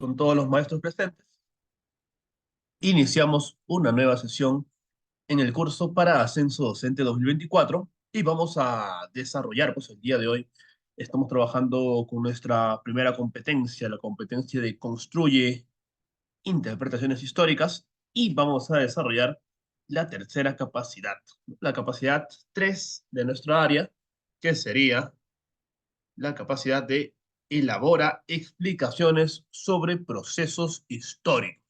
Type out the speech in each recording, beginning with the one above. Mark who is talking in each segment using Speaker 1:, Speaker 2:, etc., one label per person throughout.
Speaker 1: con todos los maestros presentes, iniciamos una nueva sesión en el curso para Ascenso Docente 2024 y vamos a desarrollar, pues el día de hoy estamos trabajando con nuestra primera competencia, la competencia de construye interpretaciones históricas, y vamos a desarrollar la tercera capacidad, la capacidad 3 de nuestra área, que sería la capacidad de elabora explicaciones sobre procesos históricos.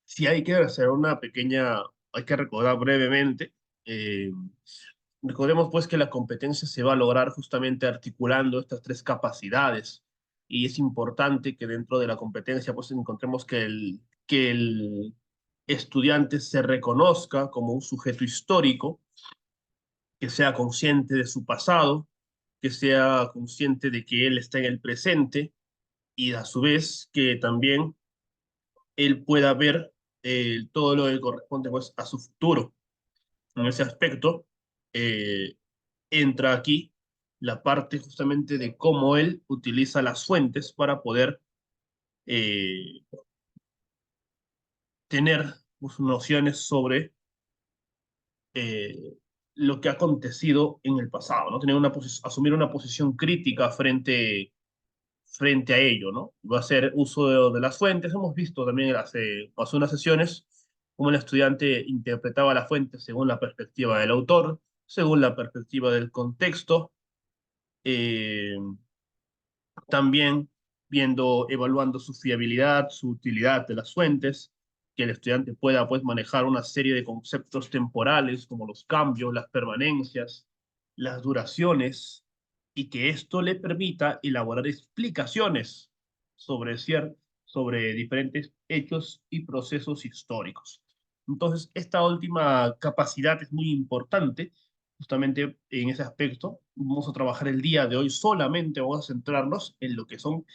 Speaker 1: Si hay que hacer una pequeña, hay que recordar brevemente, eh, recordemos pues que la competencia se va a lograr justamente articulando estas tres capacidades, y es importante que dentro de la competencia pues encontremos que el estudiante se reconozca como un sujeto histórico, que sea consciente de su pasado, que sea consciente de que él está en el presente, y a su vez que también él pueda ver todo lo que corresponde pues, a su futuro. En ese aspecto, eh, entra aquí la parte justamente de cómo él utiliza las fuentes para poder eh, tener pues, nociones sobre eh, lo que ha acontecido en el pasado, ¿no? Tener asumir una posición crítica frente a ello, ¿no? Va a hacer uso de las fuentes. Hemos visto también hace unas sesiones cómo el estudiante interpretaba las fuentes según la perspectiva del autor, según la perspectiva del contexto, eh, también evaluando su fiabilidad, su utilidad de las fuentes, que el estudiante pueda pues manejar una serie de conceptos temporales como los cambios, las permanencias, las duraciones, y que esto le permita elaborar explicaciones sobre diferentes hechos y procesos históricos. Entonces, esta última capacidad es muy importante justamente en ese aspecto. Vamos a trabajar el día de hoy, solamente vamos a centrarnos en lo que son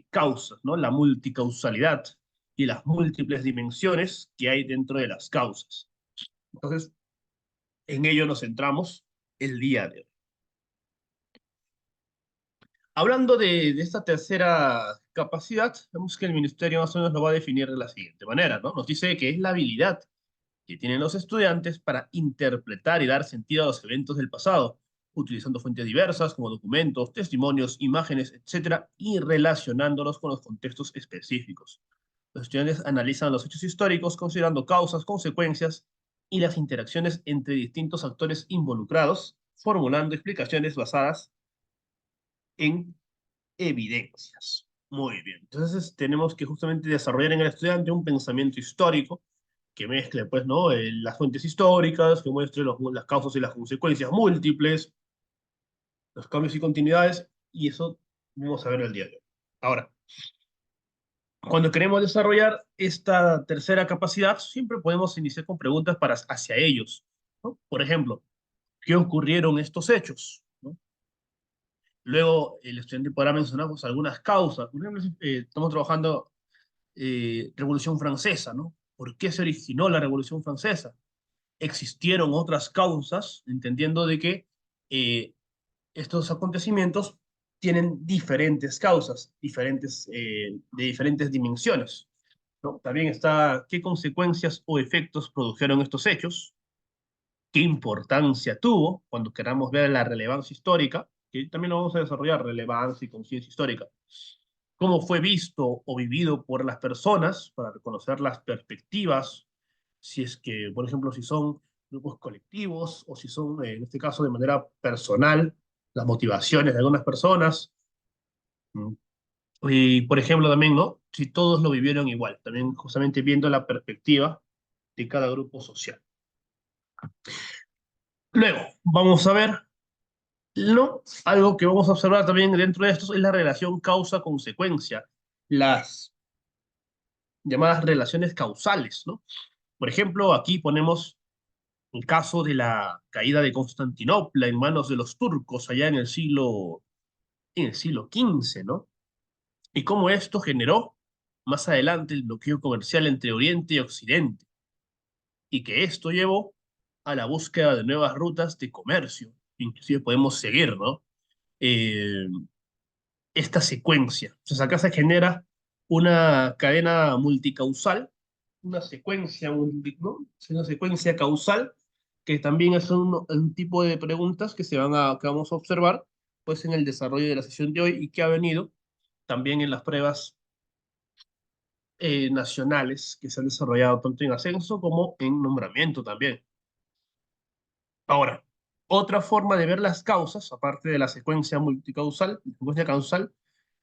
Speaker 1: causas, ¿no? La multicausalidad y las múltiples dimensiones que hay dentro de las causas. Entonces, en ello nos centramos el día de hoy. Hablando de esta tercera capacidad, vemos que el ministerio más o menos lo va a definir de la siguiente manera, ¿no? Nos dice que es la habilidad que tienen los estudiantes para interpretar y dar sentido a los eventos del pasado, utilizando fuentes diversas como documentos, testimonios, imágenes, etcétera, y relacionándolos con los contextos específicos. Los estudiantes analizan los hechos históricos considerando causas, consecuencias y las interacciones entre distintos actores involucrados, formulando explicaciones basadas en evidencias. Muy bien. Entonces tenemos que justamente desarrollar en el estudiante un pensamiento histórico que mezcle, pues, ¿no? Las fuentes históricas, que muestre las causas y las consecuencias múltiples, los cambios y continuidades, y eso vamos a ver el día de hoy. Ahora, cuando queremos desarrollar esta tercera capacidad, siempre podemos iniciar con preguntas hacia ellos, ¿no? Por ejemplo, ¿qué ocurrieron estos hechos? ¿No? Luego, el estudiante podrá mencionar pues, algunas causas. Por ejemplo, estamos trabajando Revolución Francesa, ¿no? ¿Por qué se originó la Revolución Francesa? Existieron otras causas, entendiendo de que eh, estos acontecimientos tienen diferentes causas, de diferentes dimensiones, ¿no? También está qué consecuencias o efectos produjeron estos hechos, qué importancia tuvo cuando queramos ver la relevancia histórica, que también lo vamos a desarrollar, relevancia y conciencia histórica, cómo fue visto o vivido por las personas para reconocer las perspectivas, si es que, por ejemplo, si son grupos colectivos o si son, en este caso, de manera personal, las motivaciones de algunas personas. Mm. Y, por ejemplo, también, ¿no? Si todos lo vivieron igual, también justamente viendo la perspectiva de cada grupo social. Luego, vamos a ver, ¿no? Algo que vamos a observar también dentro de esto es la relación causa-consecuencia, las llamadas relaciones causales, ¿no? Por ejemplo, aquí ponemos el caso de la caída de Constantinopla en manos de los turcos allá en el siglo XV, ¿no? Y cómo esto generó más adelante el bloqueo comercial entre Oriente y Occidente, y que esto llevó a la búsqueda de nuevas rutas de comercio. Inclusive podemos seguir, ¿no? Eh, esta secuencia. Entonces acá se genera una cadena multicausal, una secuencia, ¿no? Es una secuencia causal, que también es un tipo de preguntas que que vamos a observar pues, en el desarrollo de la sesión de hoy y que ha venido también en las pruebas nacionales que se han desarrollado tanto en ascenso como en nombramiento también. Ahora, otra forma de ver las causas, aparte de la secuencia multicausal, la secuencia causal,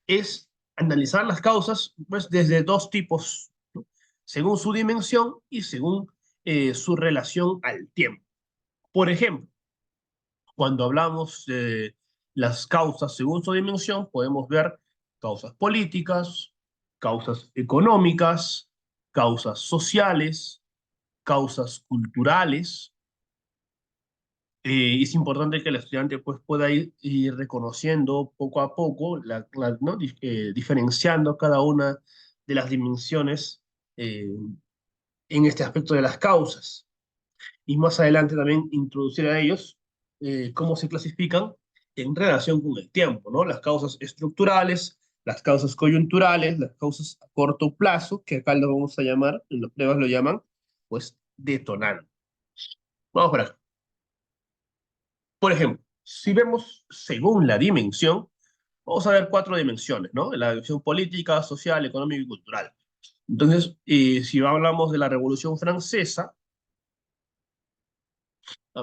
Speaker 1: es analizar las causas pues, desde dos tipos, ¿no? Según su dimensión y según su relación al tiempo. Por ejemplo, cuando hablamos de las causas según su dimensión, podemos ver causas políticas, causas económicas, causas sociales, causas culturales. Es importante que el estudiante pues, pueda ir reconociendo poco a poco, ¿no? Diferenciando cada una de las dimensiones eh, en este aspecto de las causas. Y más adelante también introducir a ellos cómo se clasifican en relación con el tiempo, ¿no? Las causas estructurales, las causas coyunturales, las causas a corto plazo, que acá lo vamos a llamar, en las pruebas lo llaman, pues, detonante. Vamos por acá. Por ejemplo, si vemos según la dimensión, vamos a ver cuatro dimensiones, ¿no? La dimensión política, social, económica y cultural. Entonces, si hablamos de la Revolución Francesa,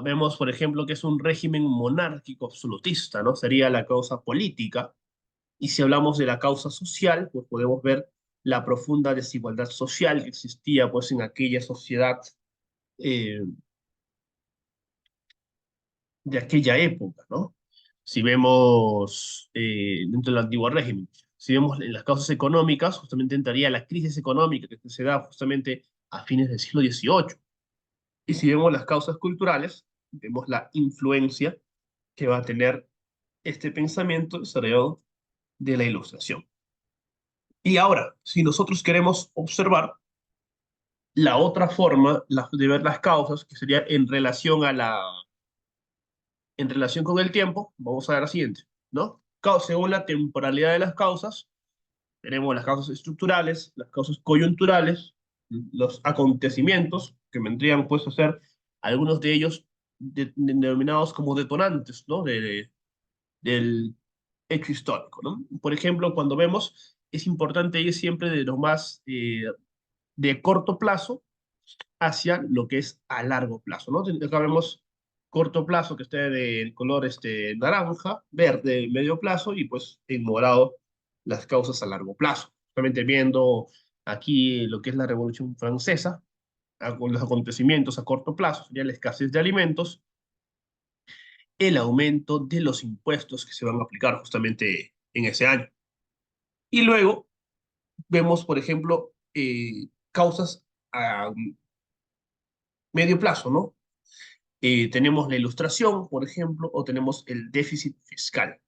Speaker 1: vemos, por ejemplo, que es un régimen monárquico absolutista, ¿no? Sería la causa política. Y si hablamos de la causa social, pues podemos ver la profunda desigualdad social que existía, pues, en aquella sociedad eh, de aquella época, ¿no? Si vemos dentro del antiguo régimen, si vemos en las causas económicas, justamente entraría la crisis económica que se da justamente a fines del siglo XVIII. Y si vemos las causas culturales, vemos la influencia que va a tener este pensamiento desarrollado de la Ilustración. Y ahora, si nosotros queremos observar la otra forma de ver las causas, que sería en relación con el tiempo, vamos a ver la siguiente, ¿no? Según la temporalidad de las causas, tenemos las causas estructurales, las causas coyunturales, los acontecimientos, que vendrían pues a ser algunos de ellos denominados como detonantes, ¿no? Del hecho histórico, ¿no? Por ejemplo, cuando vemos, es importante ir siempre de lo más de corto plazo hacia lo que es a largo plazo, ¿no? Acá vemos corto plazo que esté de color naranja, verde medio plazo y pues en morado las causas a largo plazo. Justamente viendo aquí lo que es la Revolución Francesa, con los acontecimientos a corto plazo, sería la escasez de alimentos, el aumento de los impuestos que se van a aplicar justamente en ese año. Y luego vemos, por ejemplo, causas a medio plazo, ¿no? Tenemos la ilustración, por ejemplo, o tenemos el déficit fiscal.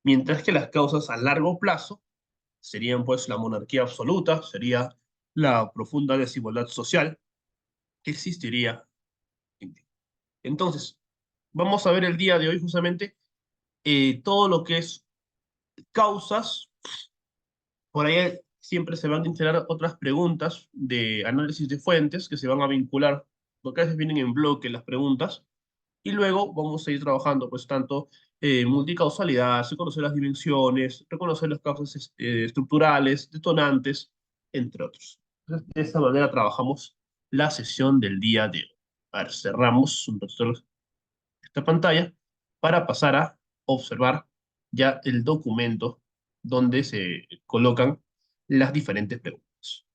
Speaker 1: Mientras que las causas a largo plazo serían pues la monarquía absoluta, sería la profunda desigualdad social que existiría. Entonces, vamos a ver el día de hoy justamente todo lo que es causas. Por ahí siempre se van a integrar otras preguntas de análisis de fuentes que se van a vincular, porque a veces vienen en bloque las preguntas. Y luego vamos a ir trabajando, pues, tanto multicausalidad, reconocer las dimensiones, reconocer las causas estructurales, detonantes, entre otros. Entonces, de esta manera trabajamos la sesión del día de hoy. A ver, cerramos un ratito esta pantalla para pasar a observar ya el documento donde se colocan las diferentes preguntas.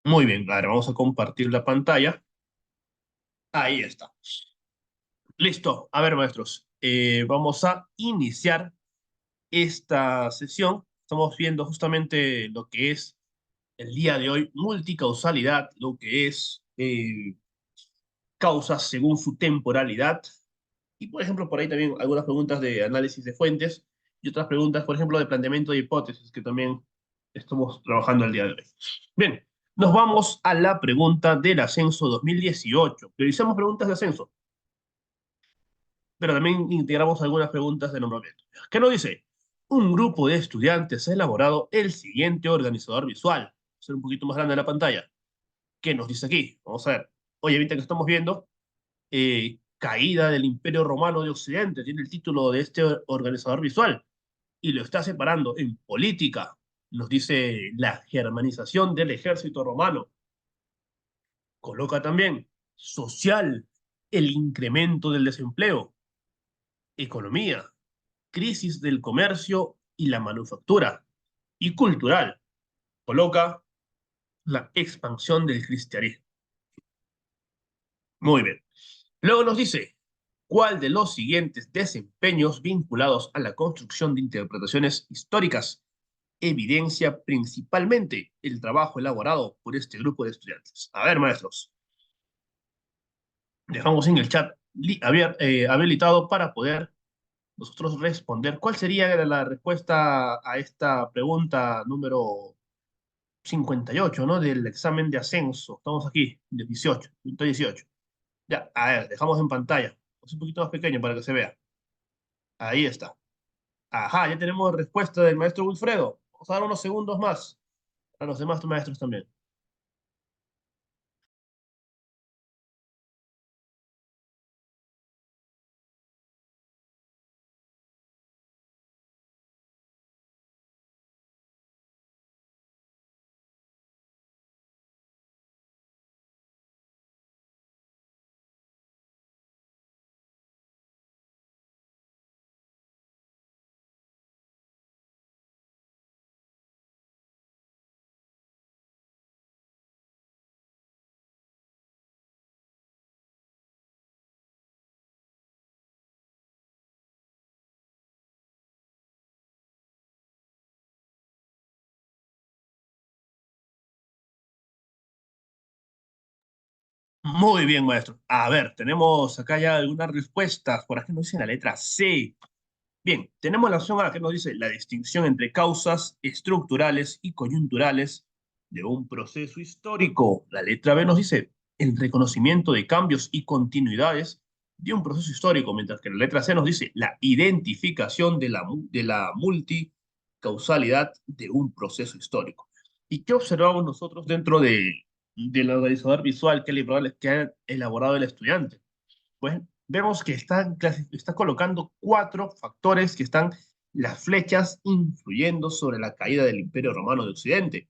Speaker 1: Muy bien, ahora vamos a compartir la pantalla. Ahí está. Listo. A ver, maestros, vamos a iniciar esta sesión. Estamos viendo justamente lo que es el día de hoy, multicausalidad, lo que es causas según su temporalidad. Y, por ejemplo, por ahí también algunas preguntas de análisis de fuentes y otras preguntas, por ejemplo, de planteamiento de hipótesis, que también estamos trabajando el día de hoy. Bien, nos vamos a la pregunta del ascenso 2018. Revisamos preguntas de ascenso, pero también integramos algunas preguntas de nombramiento. ¿Qué nos dice? Un grupo de estudiantes ha elaborado el siguiente organizador visual. Va a ser un poquito más grande la pantalla. ¿Qué nos dice aquí? Vamos a ver. Oye, ahorita que estamos viendo, Caída del Imperio Romano de Occidente, tiene el título de este organizador visual, y lo está separando en política. Nos dice la germanización del ejército romano. Coloca también social, el incremento del desempleo, economía, crisis del comercio y la manufactura, y cultural. Coloca la expansión del cristianismo. Muy bien. Luego nos dice, ¿cuál de los siguientes desempeños vinculados a la construcción de interpretaciones históricas evidencia principalmente el trabajo elaborado por este grupo de estudiantes? A ver, maestros, dejamos en el chat habilitado para poder nosotros responder. ¿Cuál sería la respuesta a esta pregunta número 58, ¿no? Del examen de ascenso. Estamos aquí, del 18, punto 18. Ya, a ver, dejamos en pantalla. Es un poquito más pequeño para que se vea. Ahí está. Ajá, ya tenemos respuesta del maestro Wilfredo. Vamos a dar unos segundos más a los demás maestros también. Muy bien, maestro. A ver, tenemos acá ya algunas respuestas. Por aquí nos dice la letra C. Bien, tenemos la opción A que nos dice la distinción entre causas estructurales y coyunturales de un proceso histórico. La letra B nos dice el reconocimiento de cambios y continuidades de un proceso histórico, mientras que la letra C nos dice la identificación de la multicausalidad de un proceso histórico. ¿Y qué observamos nosotros dentro del organizador visual que ha elaborado el estudiante? Pues vemos que está colocando cuatro factores que están las flechas influyendo sobre la caída del Imperio Romano de Occidente.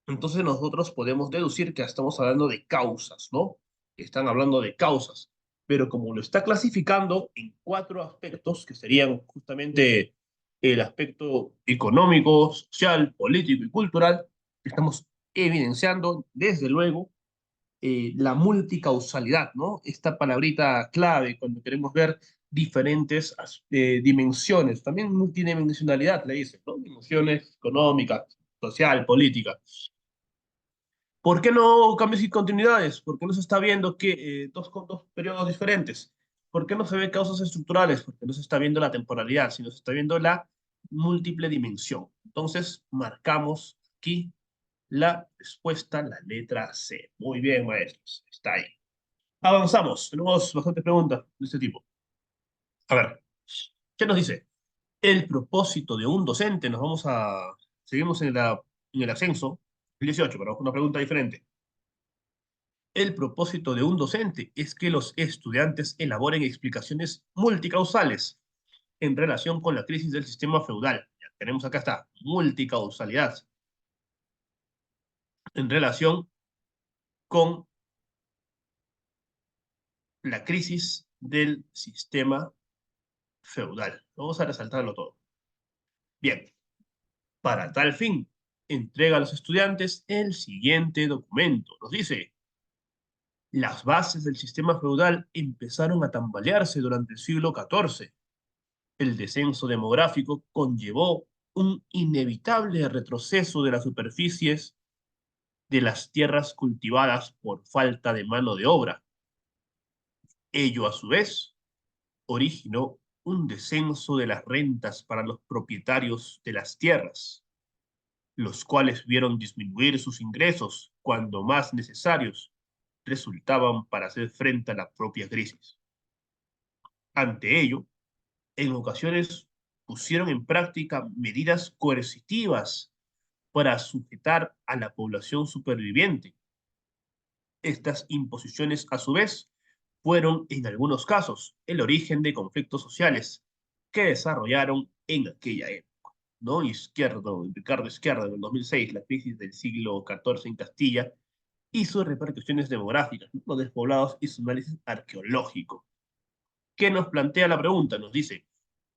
Speaker 1: Entonces nosotros podemos deducir que estamos hablando de causas, ¿no? Están hablando de causas, pero como lo está clasificando en cuatro aspectos, que serían justamente el aspecto económico, social, político y cultural, estamos evidenciando desde luego la multicausalidad, ¿no? Esta palabrita clave cuando queremos ver diferentes dimensiones, también multidimensionalidad, le dicen, ¿no? Dimensiones económicas, social, política. ¿Por qué no cambios y continuidades? ¿Por qué no se está viendo que dos periodos diferentes? ¿Por qué no se ve causas estructurales? Porque no se está viendo la temporalidad, sino se está viendo la múltiple dimensión. Entonces, marcamos aquí la respuesta, la letra C. Muy bien, maestros. Está ahí. Avanzamos. Tenemos bastantes preguntas de este tipo. A ver, ¿qué nos dice? El propósito de un docente. Seguimos en el ascenso, el 18, pero una pregunta diferente. El propósito de un docente es que los estudiantes elaboren explicaciones multicausales en relación con la crisis del sistema feudal. Ya tenemos acá está, multicausalidad, en relación con la crisis del sistema feudal. Vamos a resaltarlo todo. Bien, para tal fin, entrega a los estudiantes el siguiente documento. Nos dice, las bases del sistema feudal empezaron a tambalearse durante el siglo XIV. El descenso demográfico conllevó un inevitable retroceso de las superficies de las tierras cultivadas por falta de mano de obra. Ello, a su vez, originó un descenso de las rentas para los propietarios de las tierras, los cuales vieron disminuir sus ingresos cuando más necesarios resultaban para hacer frente a la propia crisis. Ante ello, en ocasiones pusieron en práctica medidas coercitivas para sujetar a la población superviviente. Estas imposiciones, a su vez, fueron, en algunos casos, el origen de conflictos sociales que desarrollaron en aquella época, ¿no? Izquierdo, Ricardo Izquierdo, en el 2006, la crisis del siglo XIV en Castilla y sus repercusiones demográficas, ¿no? Los despoblados y su análisis arqueológico. ¿Qué nos plantea la pregunta? Nos dice,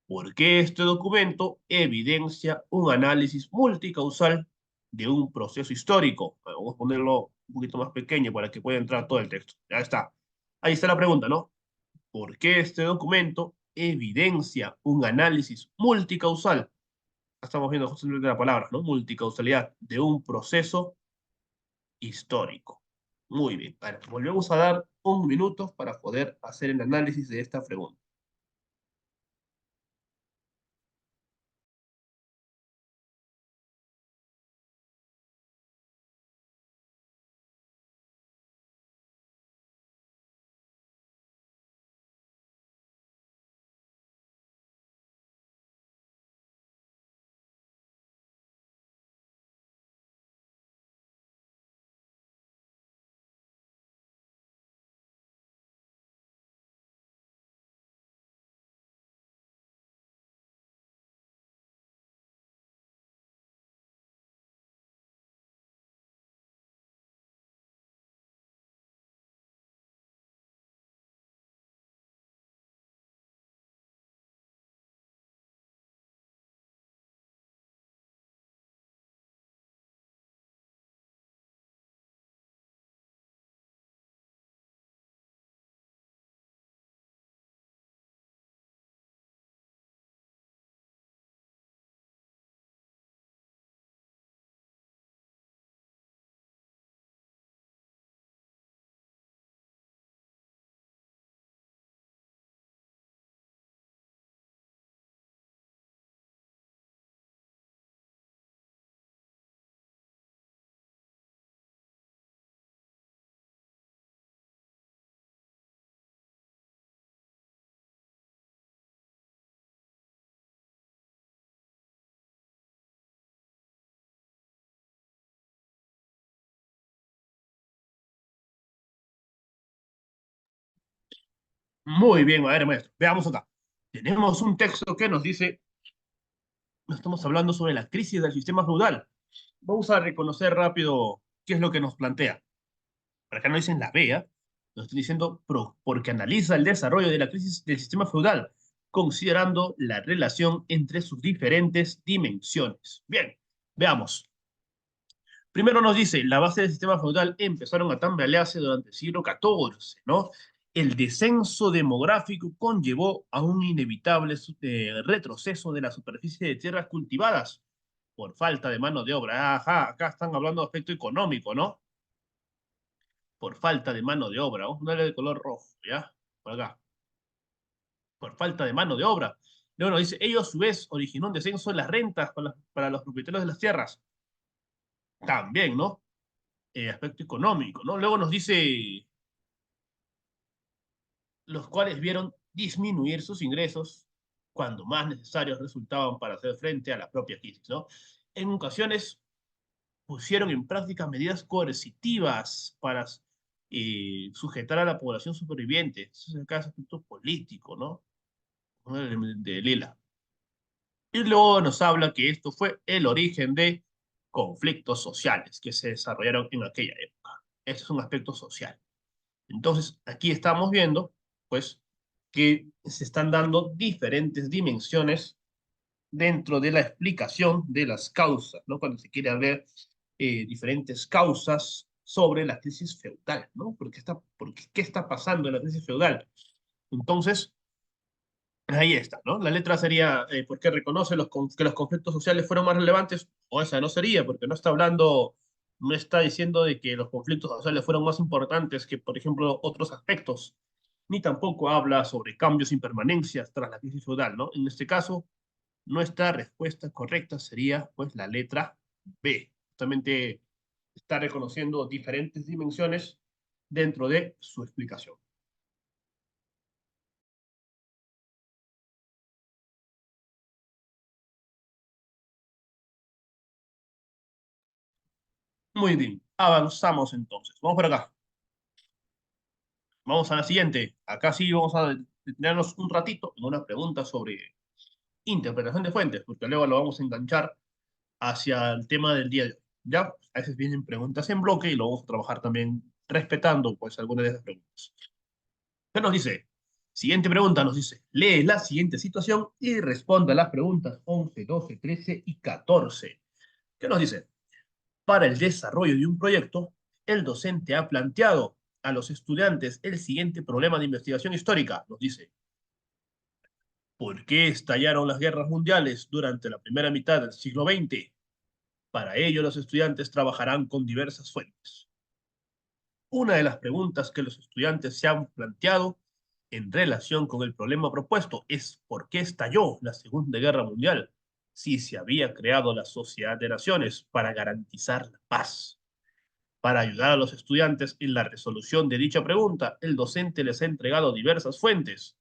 Speaker 1: ¿por qué este documento evidencia un análisis multicausal de un proceso histórico? Bueno, vamos a ponerlo un poquito más pequeño para que pueda entrar todo el texto. Ya está. Ahí está la pregunta, ¿no? ¿Por qué este documento evidencia un análisis multicausal? Estamos viendo justamente la palabra, ¿no? Multicausalidad de un proceso histórico. Muy bien. Ahora, volvemos a dar un minuto para poder hacer el análisis de esta pregunta. Muy bien, a ver, maestro. Veamos acá. Tenemos un texto que nos dice, estamos hablando sobre la crisis del sistema feudal. Vamos a reconocer rápido qué es lo que nos plantea. Para acá no dicen la vea, nos están diciendo porque analiza el desarrollo de la crisis del sistema feudal, considerando la relación entre sus diferentes dimensiones. Bien, veamos. Primero nos dice, la base del sistema feudal empezaron a tambalearse durante el siglo XIV, ¿no? El descenso demográfico conllevó a un inevitable retroceso de la superficie de tierras cultivadas por falta de mano de obra. Ajá, acá están hablando de aspecto económico, ¿no? Por falta de mano de obra. Vamos a ponerle de color rojo, ¿ya? Por acá. Por falta de mano de obra. Luego nos dice, ello a su vez originó un descenso de las rentas para los propietarios de las tierras. También, ¿no? Aspecto económico, ¿no? Luego nos dice, los cuales vieron disminuir sus ingresos cuando más necesarios resultaban para hacer frente a la propia crisis, ¿no? En ocasiones pusieron en práctica medidas coercitivas para sujetar a la población superviviente. Eso es el caso aspecto político, ¿no? De Lila. Y luego nos habla que esto fue el origen de conflictos sociales que se desarrollaron en aquella época. Este es un aspecto social. Entonces, aquí estamos viendo, pues, que se están dando diferentes dimensiones dentro de la explicación de las causas, ¿no? Cuando se quiere ver diferentes causas sobre la crisis feudal, ¿no? ¿Qué está pasando en la crisis feudal? Entonces, ahí está, ¿no? La letra sería, porque reconoce que los conflictos sociales fueron más relevantes, o esa no sería, porque no está hablando No está diciendo de que los conflictos sociales fueron más importantes que, por ejemplo, otros aspectos, ni tampoco habla sobre cambios y permanencias tras la crisis feudal, ¿no? En este caso, nuestra respuesta correcta sería, pues, la letra B. Justamente está reconociendo diferentes dimensiones dentro de su explicación. Muy bien, avanzamos entonces. Vamos por acá. Vamos a la siguiente. Acá sí vamos a detenernos un ratito en una pregunta sobre interpretación de fuentes, porque luego lo vamos a enganchar hacia el tema del día de hoy. Ya, a veces vienen preguntas en bloque y lo vamos a trabajar también respetando pues algunas de esas preguntas. ¿Qué nos dice? Siguiente pregunta nos dice, lee la siguiente situación y responda a las preguntas 11, 12, 13 y 14. ¿Qué nos dice? Para el desarrollo de un proyecto, el docente ha planteado a los estudiantes el siguiente problema de investigación histórica. Nos dice, ¿por qué estallaron las guerras mundiales durante la primera mitad del siglo XX? Para ello, los estudiantes trabajarán con diversas fuentes. Una de las preguntas que los estudiantes se han planteado en relación con el problema propuesto es ¿por qué estalló la Segunda Guerra Mundial si se había creado la Sociedad de Naciones para garantizar la paz? Para ayudar a los estudiantes en la resolución de dicha pregunta, el docente les ha entregado diversas fuentes.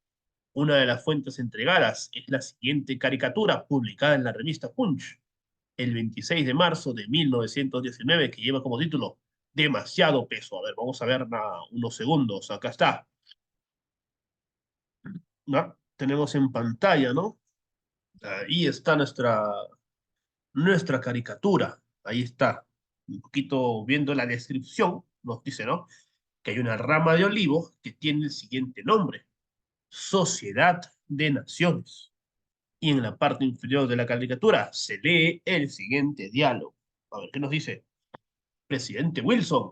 Speaker 1: Una de las fuentes entregadas es la siguiente caricatura publicada en la revista Punch el 26 de marzo de 1919 que lleva como título Demasiado peso. A ver, vamos a ver unos segundos. Acá está. ¿No? Tenemos en pantalla, ¿no? Ahí está nuestra caricatura. Ahí está. Un poquito viendo la descripción, nos dice, ¿no? Que hay una rama de olivo que tiene el siguiente nombre, Sociedad de Naciones. Y en la parte inferior de la caricatura se lee el siguiente diálogo. A ver, ¿qué nos dice? Presidente Wilson,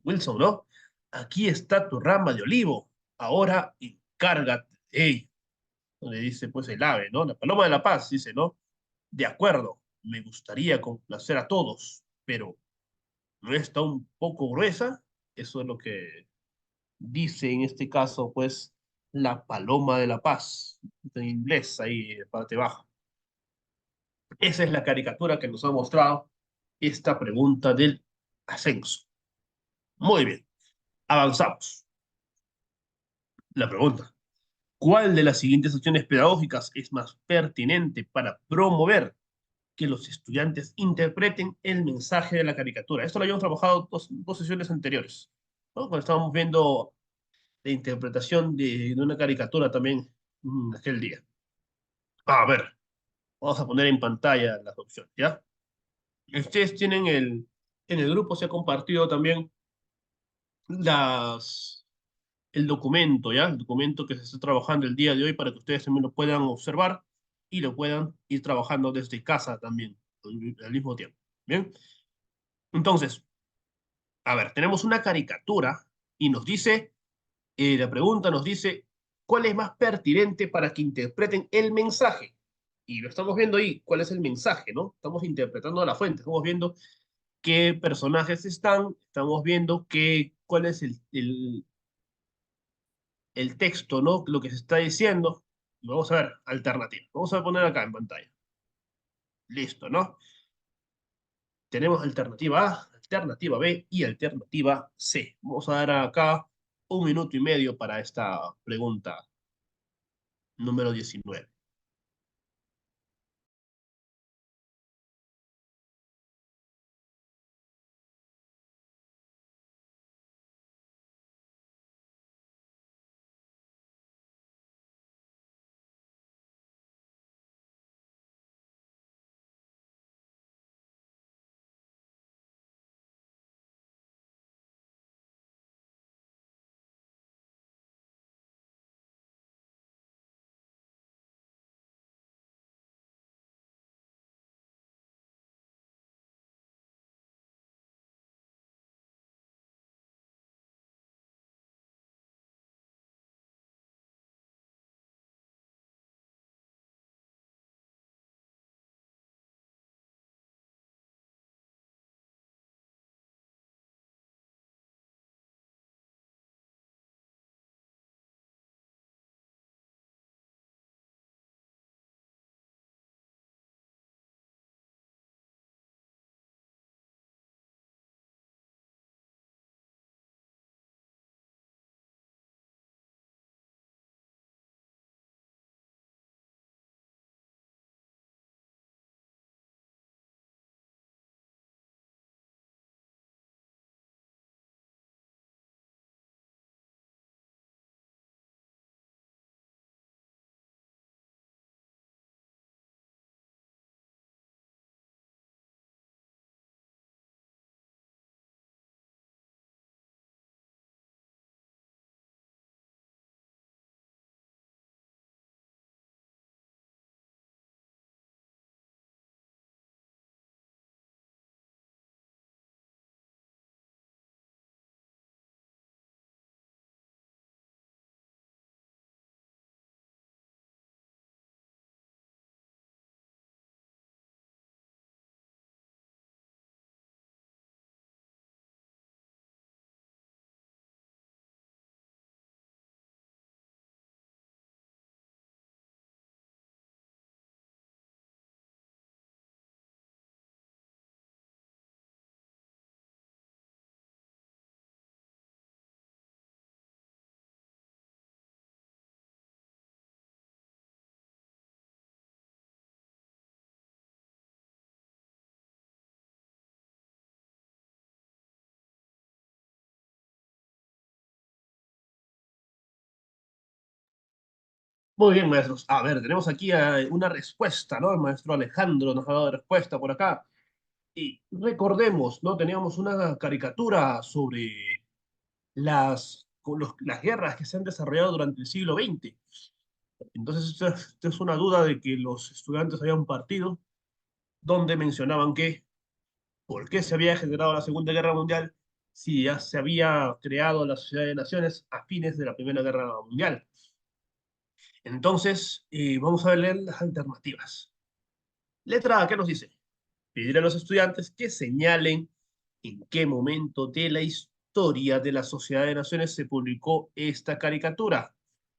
Speaker 1: Wilson, ¿no? Aquí está tu rama de olivo. Ahora encárgate de ella. Le dice pues el ave, ¿no? La paloma de la paz dice, ¿no? De acuerdo, me gustaría complacer a todos, pero ¿no está un poco gruesa? Eso es lo que dice en este caso, pues, la paloma de la paz, en inglés, ahí, en parte baja. Esa es la caricatura que nos ha mostrado esta pregunta del ascenso. Muy bien, avanzamos. La pregunta, ¿cuál de las siguientes acciones pedagógicas es más pertinente para promover que los estudiantes interpreten el mensaje de la caricatura? Esto lo habíamos trabajado dos sesiones anteriores, ¿no? Cuando estábamos viendo la interpretación de una caricatura también aquel día. A ver, vamos a poner en pantalla las opciones, ¿ya? Ustedes tienen en el grupo se ha compartido también las, el documento, ¿ya? El documento que se está trabajando el día de hoy para que ustedes también lo puedan observar y lo puedan ir trabajando desde casa también al mismo tiempo. Bien, entonces, a ver, tenemos una caricatura y nos dice, la pregunta nos dice, ¿cuál es más pertinente para que interpreten el mensaje? Y lo estamos viendo ahí, ¿cuál es el mensaje, no? Estamos interpretando la fuente, estamos viendo qué personajes están, estamos viendo cuál es el texto, ¿no? Lo que se está diciendo. Vamos a ver, alternativa. Vamos a poner acá en pantalla. Listo, ¿no? Tenemos alternativa A, alternativa B y alternativa C. Vamos a dar acá un minuto y medio para esta pregunta número 19. Muy bien, maestros. A ver, tenemos aquí una respuesta, ¿no? El maestro Alejandro nos ha dado respuesta por acá. Y recordemos, ¿no? Teníamos una caricatura sobre las guerras que se han desarrollado durante el siglo XX. Entonces, esta es una duda de que los estudiantes habían partido donde mencionaban que por qué se había generado la Segunda Guerra Mundial si ya se había creado la Sociedad de Naciones a fines de la Primera Guerra Mundial. Entonces, vamos a leer las alternativas. Letra A, ¿qué nos dice? Pedir a los estudiantes que señalen en qué momento de la historia de la Sociedad de Naciones se publicó esta caricatura.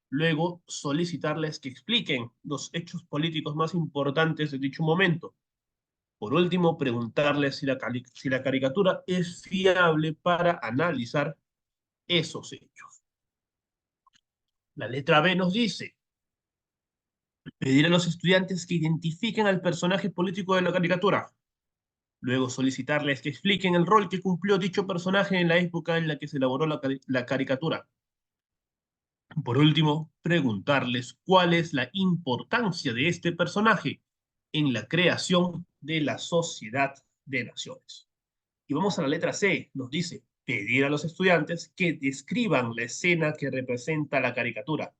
Speaker 1: Luego, solicitarles que expliquen los hechos políticos más importantes de dicho momento. Por último, preguntarles si la caricatura es fiable para analizar esos hechos. La letra B nos dice, pedir a los estudiantes que identifiquen al personaje político de la caricatura. Luego solicitarles que expliquen el rol que cumplió dicho personaje en la época en la que se elaboró la caricatura. Por último, preguntarles cuál es la importancia de este personaje en la creación de la Sociedad de Naciones. Y vamos a la letra C, nos dice, pedir a los estudiantes que describan la escena que representa la caricatura.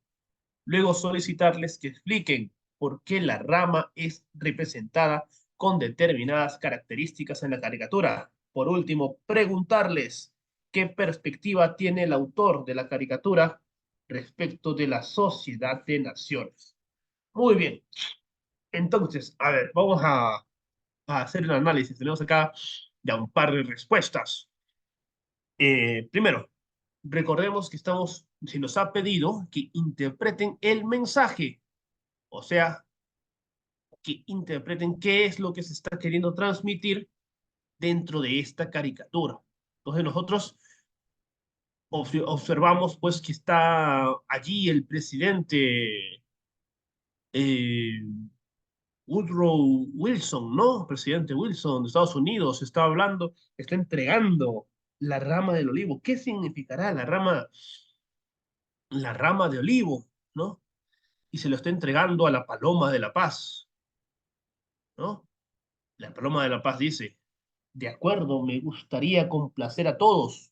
Speaker 1: Luego solicitarles que expliquen por qué la rama es representada con determinadas características en la caricatura. Por último, preguntarles qué perspectiva tiene el autor de la caricatura respecto de la sociedad de naciones. Muy bien, entonces, a ver, vamos a hacer un análisis. Tenemos acá ya un par de respuestas. Primero, recordemos que se nos ha pedido que interpreten el mensaje, o sea, que interpreten qué es lo que se está queriendo transmitir dentro de esta caricatura. Entonces nosotros observamos pues que está allí el presidente eh, Woodrow Wilson, ¿no? Presidente Wilson de Estados Unidos está hablando, está entregando la rama del olivo. ¿Qué significará la rama de olivo, ¿no? Y se lo está entregando a la paloma de la paz, ¿no? La paloma de la paz dice, de acuerdo, me gustaría complacer a todos.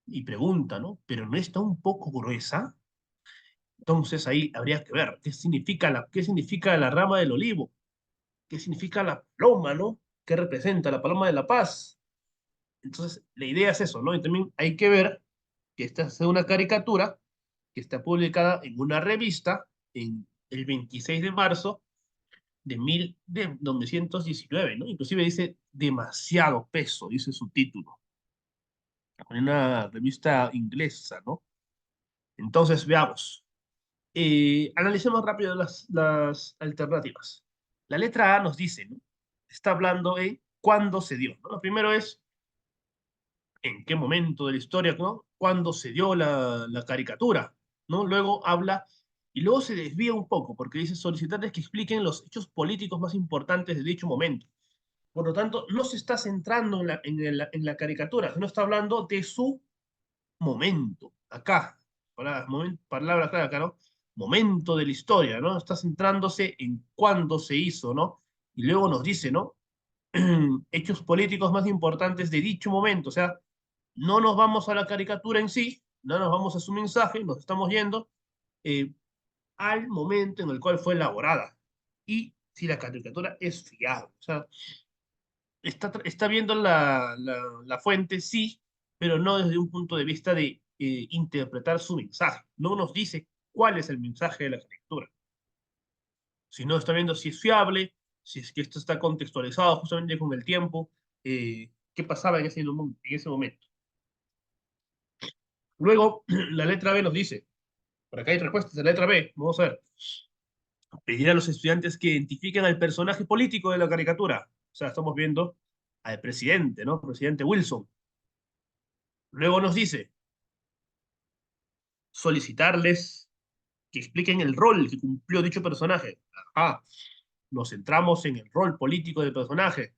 Speaker 1: Y pregunta, ¿no? ¿Pero no está un poco gruesa? Entonces ahí habría que ver qué significa la rama del olivo, qué significa la paloma, ¿no? ¿Qué representa la paloma de la paz? Entonces la idea es eso, ¿no? Y también hay que ver que esta es una caricatura que está publicada en una revista en el 26 de marzo de 1919, ¿no? Inclusive dice demasiado peso, dice su título, en una revista inglesa, ¿no? Entonces, veamos. Analicemos rápido las alternativas. La letra A nos dice, ¿no? Está hablando de cuándo se dio, ¿no? Lo primero es en qué momento de la historia, ¿no? Cuándo se dio la caricatura, ¿no? Luego habla y luego se desvía un poco porque dice solicitarles que expliquen los hechos políticos más importantes de dicho momento. Por lo tanto, no se está centrando en la caricatura, sino está hablando de su momento. Acá, palabra clave acá, ¿no? Momento de la historia, ¿no? Está centrándose en cuándo se hizo, ¿no? Y luego nos dice, ¿no? Hechos políticos más importantes de dicho momento. O sea, no nos vamos a la caricatura en sí, no nos vamos a su mensaje, nos estamos yendo eh, al momento en el cual fue elaborada. Y si la caricatura es fiable. O sea, está viendo la fuente, sí, pero no desde un punto de vista de interpretar su mensaje. No nos dice cuál es el mensaje de la escritura, sino está viendo si es fiable, si es que esto está contextualizado justamente con el tiempo, qué pasaba en ese momento. Luego, la letra B nos dice, por acá hay respuestas de la letra B, vamos a ver, pedir a los estudiantes que identifiquen al personaje político de la caricatura. O sea, estamos viendo al presidente, ¿no? Presidente Wilson. Luego nos dice, solicitarles que expliquen el rol que cumplió dicho personaje. Ajá, nos centramos en el rol político del personaje.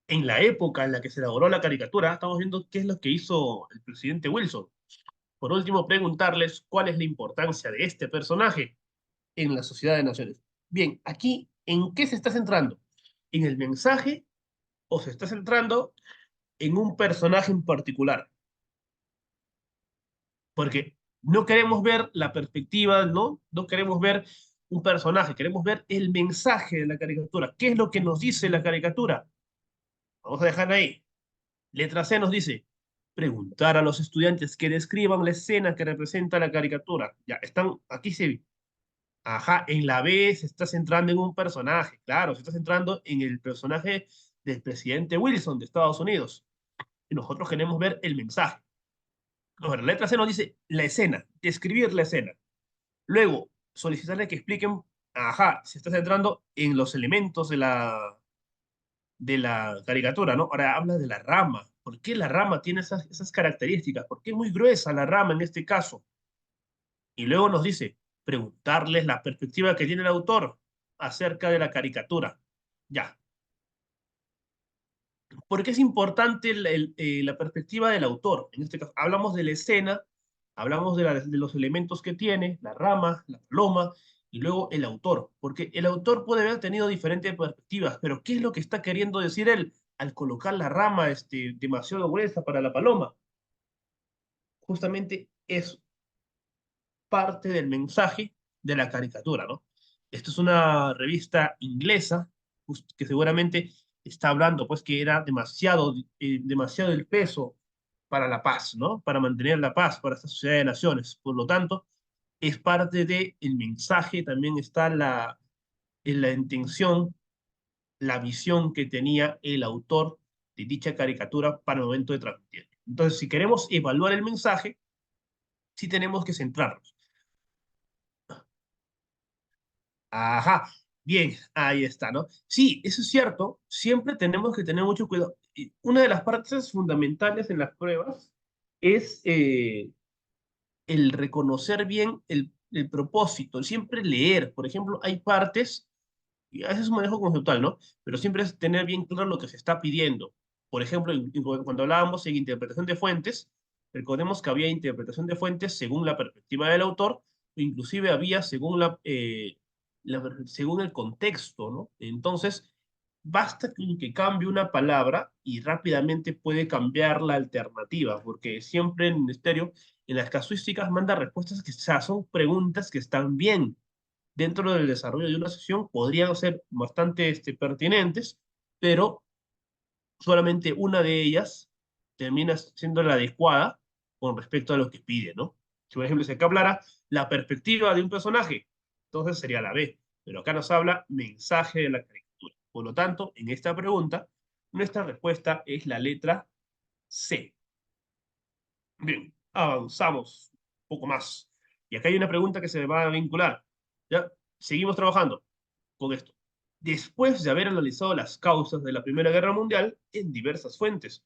Speaker 1: En la época en la que se elaboró la caricatura, estamos viendo qué es lo que hizo el presidente Wilson. Por último, preguntarles cuál es la importancia de este personaje en la sociedad de naciones. Bien, aquí, ¿en qué se está centrando? ¿En el mensaje o se está centrando en un personaje en particular? Porque no queremos ver la perspectiva, ¿no? No queremos ver un personaje, queremos ver el mensaje de la caricatura. ¿Qué es lo que nos dice la caricatura? Vamos a dejar ahí. Letra C nos dice, preguntar a los estudiantes que describan la escena que representa la caricatura. Ya, están, aquí se, ajá, en la B se está centrando en un personaje, claro, se está centrando en el personaje del presidente Wilson de Estados Unidos. Y nosotros queremos ver el mensaje. Ahora, la letra C nos dice la escena, describir la escena. Luego, solicitarle que expliquen, ajá, se está centrando en los elementos de la caricatura, ¿no? Ahora habla de la rama. ¿Por qué la rama tiene esas características? ¿Por qué es muy gruesa la rama en este caso? Y luego nos dice, preguntarles la perspectiva que tiene el autor acerca de la caricatura. Ya. ¿Por qué es importante la perspectiva del autor? En este caso, hablamos de la escena, hablamos de los elementos que tiene, la rama, la paloma, y luego el autor. Porque el autor puede haber tenido diferentes perspectivas, pero ¿qué es lo que está queriendo decir él al colocar la rama demasiado gruesa para la paloma? Justamente es parte del mensaje de la caricatura, ¿no? Esto es una revista inglesa que seguramente está hablando, pues, que era demasiado el peso para la paz, ¿no? Para mantener la paz para esta sociedad de naciones. Por lo tanto, es parte del mensaje, también está en la intención, la visión que tenía el autor de dicha caricatura para el momento de transmitir. Entonces, si queremos evaluar el mensaje, sí tenemos que centrarnos. Ajá, bien, ahí está, ¿no? Sí, eso es cierto, siempre tenemos que tener mucho cuidado. Y una de las partes fundamentales en las pruebas es el reconocer bien el propósito, el siempre leer. Por ejemplo, hay partes, y a veces es un manejo conceptual, ¿no? Pero siempre es tener bien claro lo que se está pidiendo. Por ejemplo, cuando hablábamos en interpretación de fuentes, recordemos que había interpretación de fuentes según la perspectiva del autor, o inclusive había según según el contexto, ¿no? Entonces, basta que cambie una palabra y rápidamente puede cambiar la alternativa, porque siempre en el ministerio, en las casuísticas, manda respuestas que o sea, son preguntas que están bien dentro del desarrollo de una sesión, podrían ser bastante pertinentes, pero solamente una de ellas termina siendo la adecuada con respecto a lo que pide, ¿no? Si, por ejemplo, se acá hablara la perspectiva de un personaje, entonces sería la B, pero acá nos habla mensaje de la caricatura. Por lo tanto, en esta pregunta, nuestra respuesta es la letra C. Bien, avanzamos un poco más. Y acá hay una pregunta que se va a vincular. ¿Ya? Seguimos trabajando con esto. Después de haber analizado las causas de la Primera Guerra Mundial en diversas fuentes,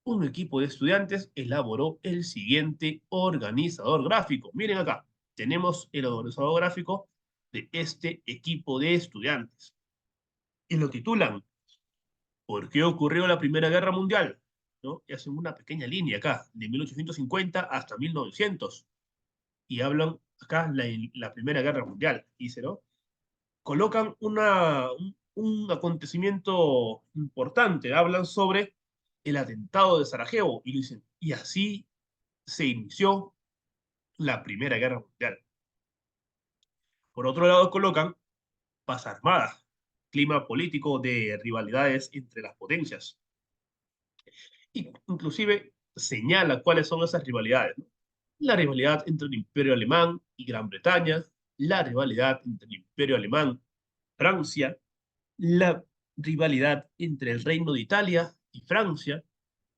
Speaker 1: un equipo de estudiantes elaboró el siguiente organizador gráfico. Miren acá, tenemos el organizador gráfico de este equipo de estudiantes. Y lo titulan ¿Por qué ocurrió la Primera Guerra Mundial? ¿No? Y hacen una pequeña línea acá, de 1850 hasta 1900. Y hablan acá la Primera Guerra Mundial, dice, ¿no? Colocan un acontecimiento importante, hablan sobre el atentado de Sarajevo y dicen, y así se inició la Primera Guerra Mundial. Por otro lado, colocan paz armada, clima político de rivalidades entre las potencias. Y inclusive señala cuáles son esas rivalidades, ¿no? La rivalidad entre el Imperio Alemán y Gran Bretaña, la rivalidad entre el Imperio Alemán, Francia, la rivalidad entre el Reino de Italia y Francia,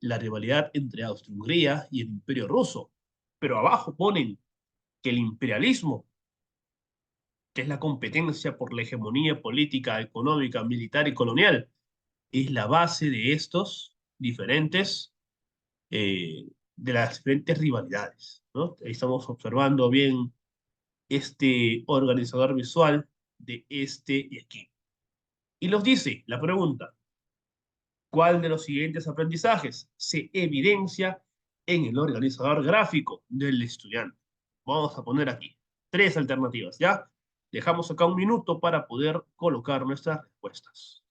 Speaker 1: la rivalidad entre Austria-Hungría y el Imperio Ruso. Pero abajo ponen que el imperialismo, que es la competencia por la hegemonía política, económica, militar y colonial, es la base de estos de las diferentes rivalidades, ¿no? Ahí estamos observando bien este organizador visual de este equipo. Y nos dice la pregunta, ¿cuál de los siguientes aprendizajes se evidencia en el organizador gráfico del estudiante. Vamos a poner aquí tres alternativas, ¿ya? Dejamos acá un minuto para poder colocar nuestras respuestas.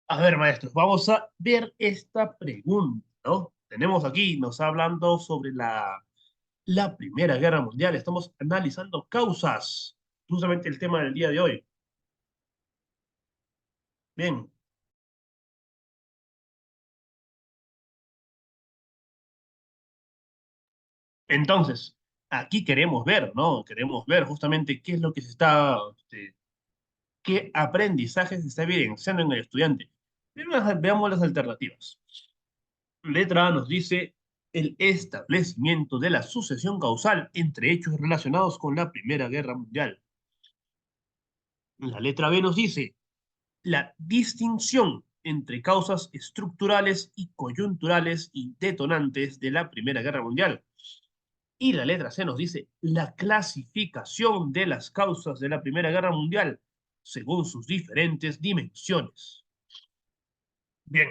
Speaker 1: A ver, maestros, vamos a ver esta pregunta, ¿no? Tenemos aquí, nos está hablando sobre la Primera Guerra Mundial. Estamos analizando causas, justamente el tema del día de hoy. Bien, entonces, aquí queremos ver, ¿no? Queremos ver justamente qué es lo que se está, qué aprendizaje se está evidenciando en el estudiante. Primero, veamos las alternativas. Letra A nos dice el establecimiento de la sucesión causal entre hechos relacionados con la Primera Guerra Mundial. La letra B nos dice la distinción entre causas estructurales y coyunturales y detonantes de la Primera Guerra Mundial. Y la letra C nos dice la clasificación de las causas de la Primera Guerra Mundial según sus diferentes dimensiones. Bien,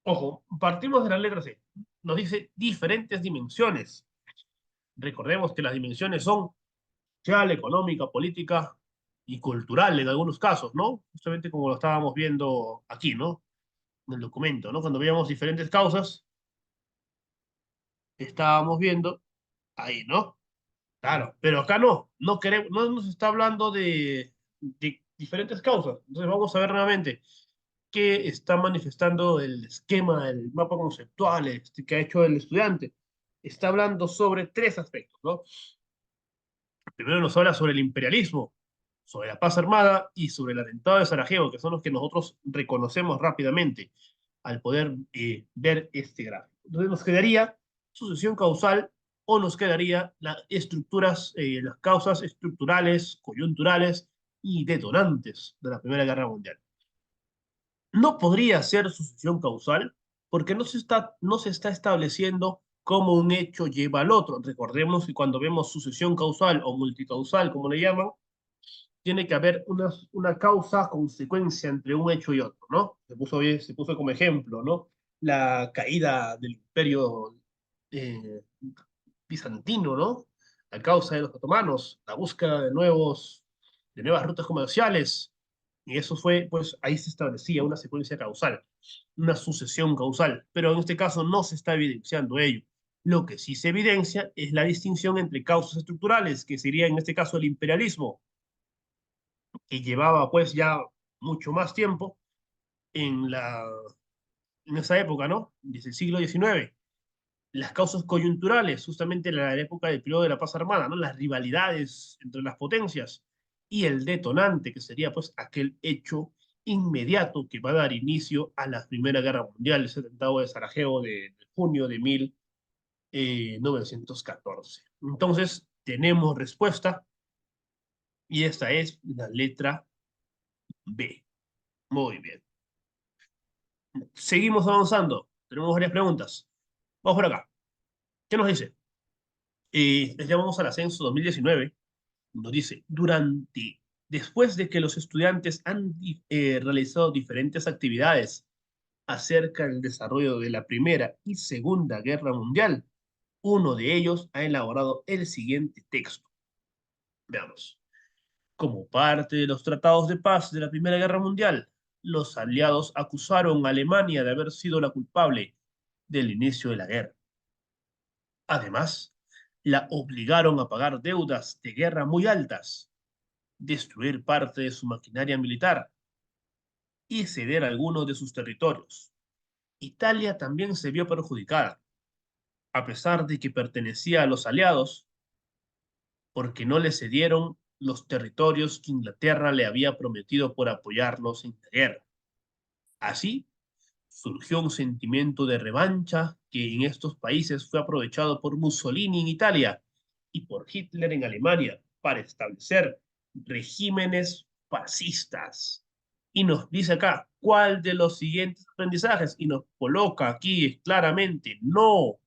Speaker 1: ojo, partimos de la letra C. Nos dice diferentes dimensiones. Recordemos que las dimensiones son social, económica, política y cultural en algunos casos, ¿no? Justamente como lo estábamos viendo aquí, ¿no? En el documento, ¿no? Cuando veíamos diferentes causas, estábamos viendo ahí, ¿no? Claro, pero acá no, no queremos, no nos está hablando de diferentes causas. Entonces vamos a ver nuevamente qué está manifestando el esquema, el mapa conceptual que ha hecho el estudiante. Está hablando sobre tres aspectos, ¿no? Primero nos habla sobre el imperialismo, sobre la paz armada y sobre el atentado de Sarajevo, que son los que nosotros reconocemos rápidamente al poder ver este gráfico. Entonces nos quedaría sucesión causal o nos quedaría las estructuras, las causas estructurales, coyunturales y detonantes de la Primera Guerra Mundial. No podría ser sucesión causal porque no se está estableciendo cómo un hecho lleva al otro. Recordemos que cuando vemos sucesión causal o multicausal, como le llaman, tiene que haber una causa-consecuencia entre un hecho y otro, ¿no? Se puso como ejemplo, ¿no? La caída del imperio eh, bizantino, ¿no? La causa de los otomanos, la búsqueda de nuevas rutas comerciales, y eso fue, pues ahí se establecía una secuencia causal, una sucesión causal, pero en este caso no se está evidenciando ello. Lo que sí se evidencia es la distinción entre causas estructurales, que sería en este caso el imperialismo, que llevaba pues ya mucho más tiempo en en esa época, ¿no? Desde el siglo XIX. Las causas coyunturales, justamente en la época del periodo de la paz armada, ¿no? Las rivalidades entre las potencias y el detonante, que sería pues aquel hecho inmediato que va a dar inicio a la Primera Guerra Mundial, ese atentado de Sarajevo de junio de 1914. Entonces, tenemos respuesta y esta es la letra B. Muy bien. Seguimos avanzando. Tenemos varias preguntas. Vamos por acá. ¿Qué nos dice? Les llamamos al ascenso 2019. Nos dice, después de que los estudiantes han realizado diferentes actividades acerca del desarrollo de la Primera y Segunda Guerra Mundial, uno de ellos ha elaborado el siguiente texto. Veamos. Como parte de los tratados de paz de la Primera Guerra Mundial, los aliados acusaron a Alemania de haber sido la culpable del inicio de la guerra. Además, la obligaron a pagar deudas de guerra muy altas, destruir parte de su maquinaria militar y ceder algunos de sus territorios. Italia también se vio perjudicada, a pesar de que pertenecía a los aliados, porque no le cedieron los territorios que Inglaterra le había prometido por apoyarlos en la guerra. Así, surgió un sentimiento de revancha que en estos países fue aprovechado por Mussolini en Italia y por Hitler en Alemania para establecer regímenes fascistas. Y nos dice acá, ¿cuál de los siguientes aprendizajes? Y nos coloca aquí claramente, no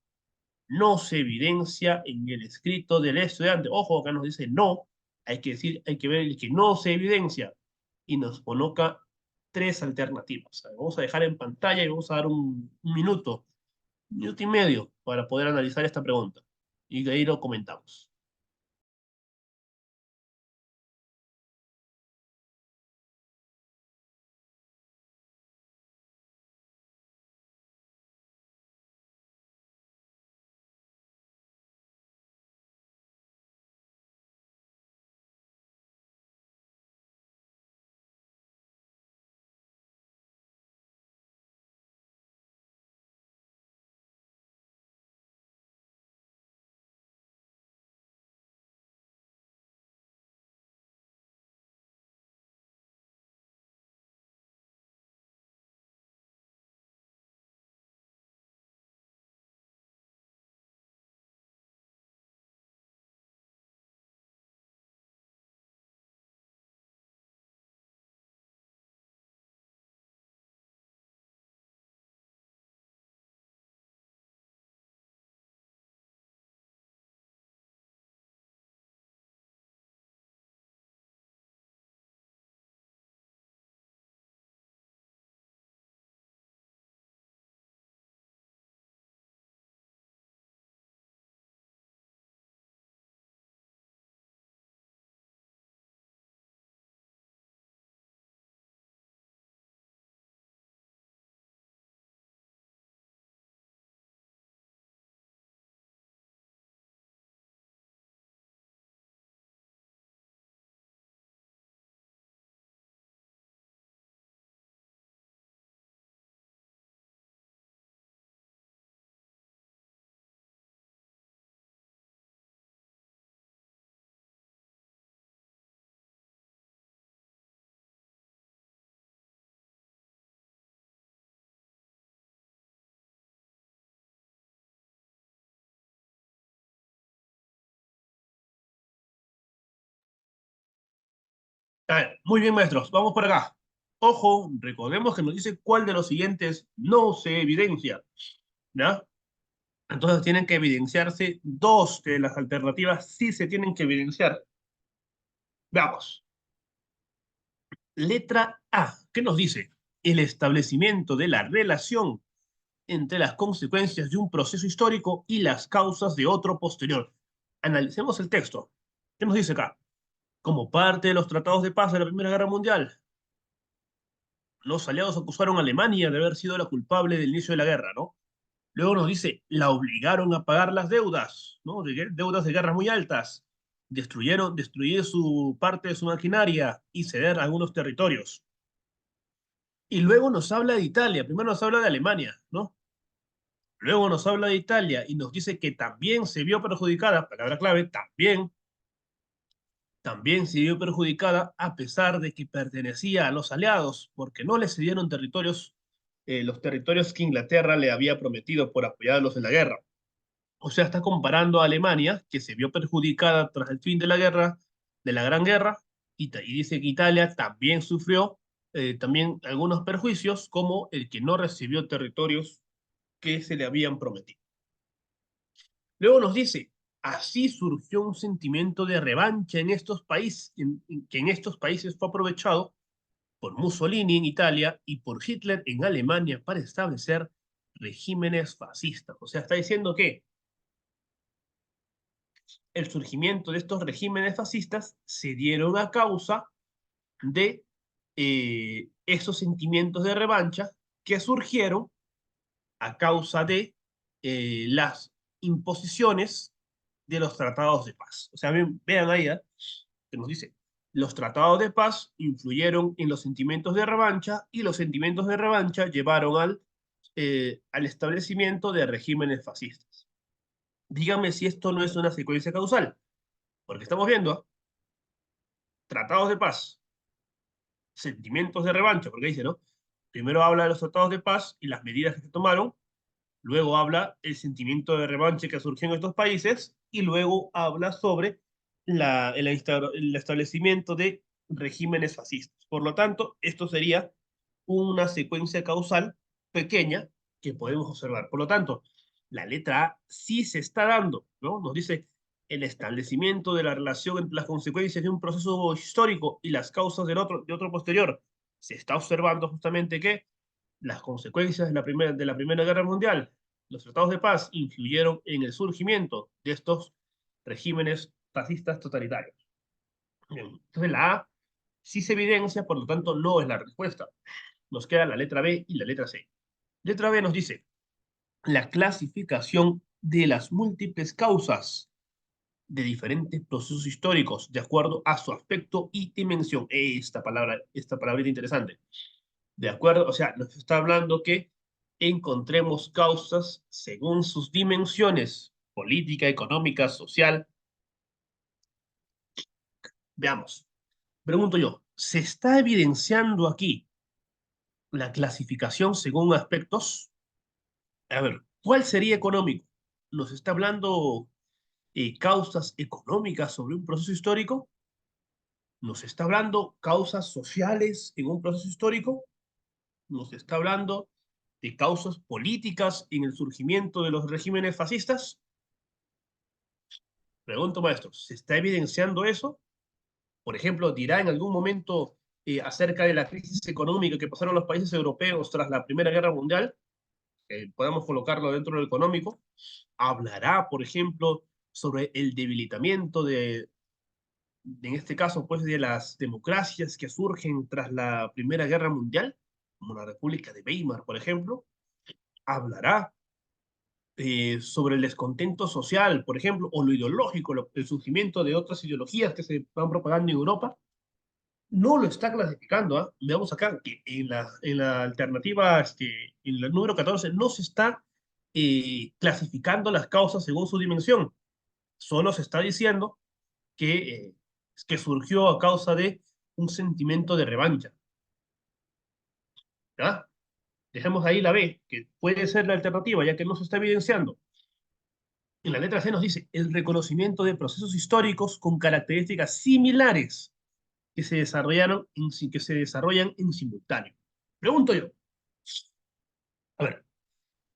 Speaker 1: se evidencia en el escrito del estudiante. Ojo, acá nos dice no, hay que ver el que no se evidencia. Y nos coloca tres alternativas. Vamos a dejar en pantalla y vamos a dar un minuto y medio para poder analizar esta pregunta. Y de ahí lo comentamos. A ver, muy bien, maestros. Vamos por acá. Ojo, recordemos que nos dice cuál de los siguientes no se evidencia. ¿Ya? Entonces tienen que evidenciarse dos de las alternativas, sí se tienen que evidenciar. Veamos. Letra A, ¿qué nos dice? El establecimiento de la relación entre las consecuencias de un proceso histórico y las causas de otro posterior. Analicemos el texto. ¿Qué nos dice acá? Como parte de los tratados de paz de la Primera Guerra Mundial, los aliados acusaron a Alemania de haber sido la culpable del inicio de la guerra, ¿no? Luego nos dice, la obligaron a pagar las deudas, ¿no? Deudas de guerras muy altas. Destruir su parte de su maquinaria y ceder algunos territorios. Y luego nos habla de Italia, primero nos habla de Alemania, ¿no? Luego nos habla de Italia y nos dice que también se vio perjudicada, palabra clave, también se vio perjudicada a pesar de que pertenecía a los aliados, porque no le cedieron territorios, los territorios que Inglaterra le había prometido por apoyarlos en la guerra. O sea, está comparando a Alemania, que se vio perjudicada tras el fin de la guerra, de la Gran Guerra, y dice que Italia también sufrió también algunos perjuicios, como el que no recibió territorios que se le habían prometido. Luego nos dice, así surgió un sentimiento de revancha en estos países, que en estos países fue aprovechado por Mussolini en Italia y por Hitler en Alemania para establecer regímenes fascistas. O sea, está diciendo que el surgimiento de estos regímenes fascistas se dieron a causa de esos sentimientos de revancha que surgieron a causa de las imposiciones de los tratados de paz. O sea, vean ahí, que nos dice, los tratados de paz influyeron en los sentimientos de revancha y los sentimientos de revancha llevaron al establecimiento de regímenes fascistas. Dígame si esto no es una secuencia causal, porque estamos viendo tratados de paz, sentimientos de revancha, porque dice, ¿no? Primero habla de los tratados de paz y las medidas que se tomaron, luego habla el sentimiento de revancha que surgió en estos países y luego habla sobre el establecimiento de regímenes fascistas. Por lo tanto, esto sería una secuencia causal pequeña que podemos observar. Por lo tanto, la letra A sí se está dando, ¿no? Nos dice el establecimiento de la relación entre las consecuencias de un proceso histórico y las causas de otro posterior. Se está observando justamente que las consecuencias de la Primera Guerra Mundial, los tratados de paz, influyeron en el surgimiento de estos regímenes fascistas totalitarios. Bien, entonces la A sí se evidencia, por lo tanto no es la respuesta. Nos queda la letra B y la letra C. Letra B nos dice la clasificación de las múltiples causas de diferentes procesos históricos de acuerdo a su aspecto y dimensión. Esta palabra interesante. De acuerdo, o sea, nos está hablando que encontremos causas según sus dimensiones, política, económica, social. Veamos. Pregunto yo, ¿se está evidenciando aquí la clasificación según aspectos? A ver, ¿cuál sería económico? ¿Nos está hablando causas económicas sobre un proceso histórico? ¿Nos está hablando causas sociales en un proceso histórico? ¿Nos está hablando de causas políticas en el surgimiento de los regímenes fascistas? Pregunto, maestro, ¿se está evidenciando eso? Por ejemplo, dirá en algún momento acerca de la crisis económica que pasaron los países europeos tras la Primera Guerra Mundial, podemos colocarlo dentro de lo económico. Hablará, por ejemplo, sobre el debilitamiento en este caso, pues, de las democracias que surgen tras la Primera Guerra Mundial, como la República de Weimar, por ejemplo. Hablará sobre el descontento social, por ejemplo, o lo ideológico, el surgimiento de otras ideologías que se van propagando en Europa. No lo está clasificando, ¿ah? Veamos acá que en la alternativa, en el número 14, no se está clasificando las causas según su dimensión. Solo se está diciendo que, que surgió a causa de un sentimiento de revancha. ¿Ya? Dejemos ahí la B, que puede ser la alternativa, ya que no se está evidenciando. En la letra C nos dice el reconocimiento de procesos históricos con características similares que se desarrollan en simultáneo. Pregunto yo, a ver,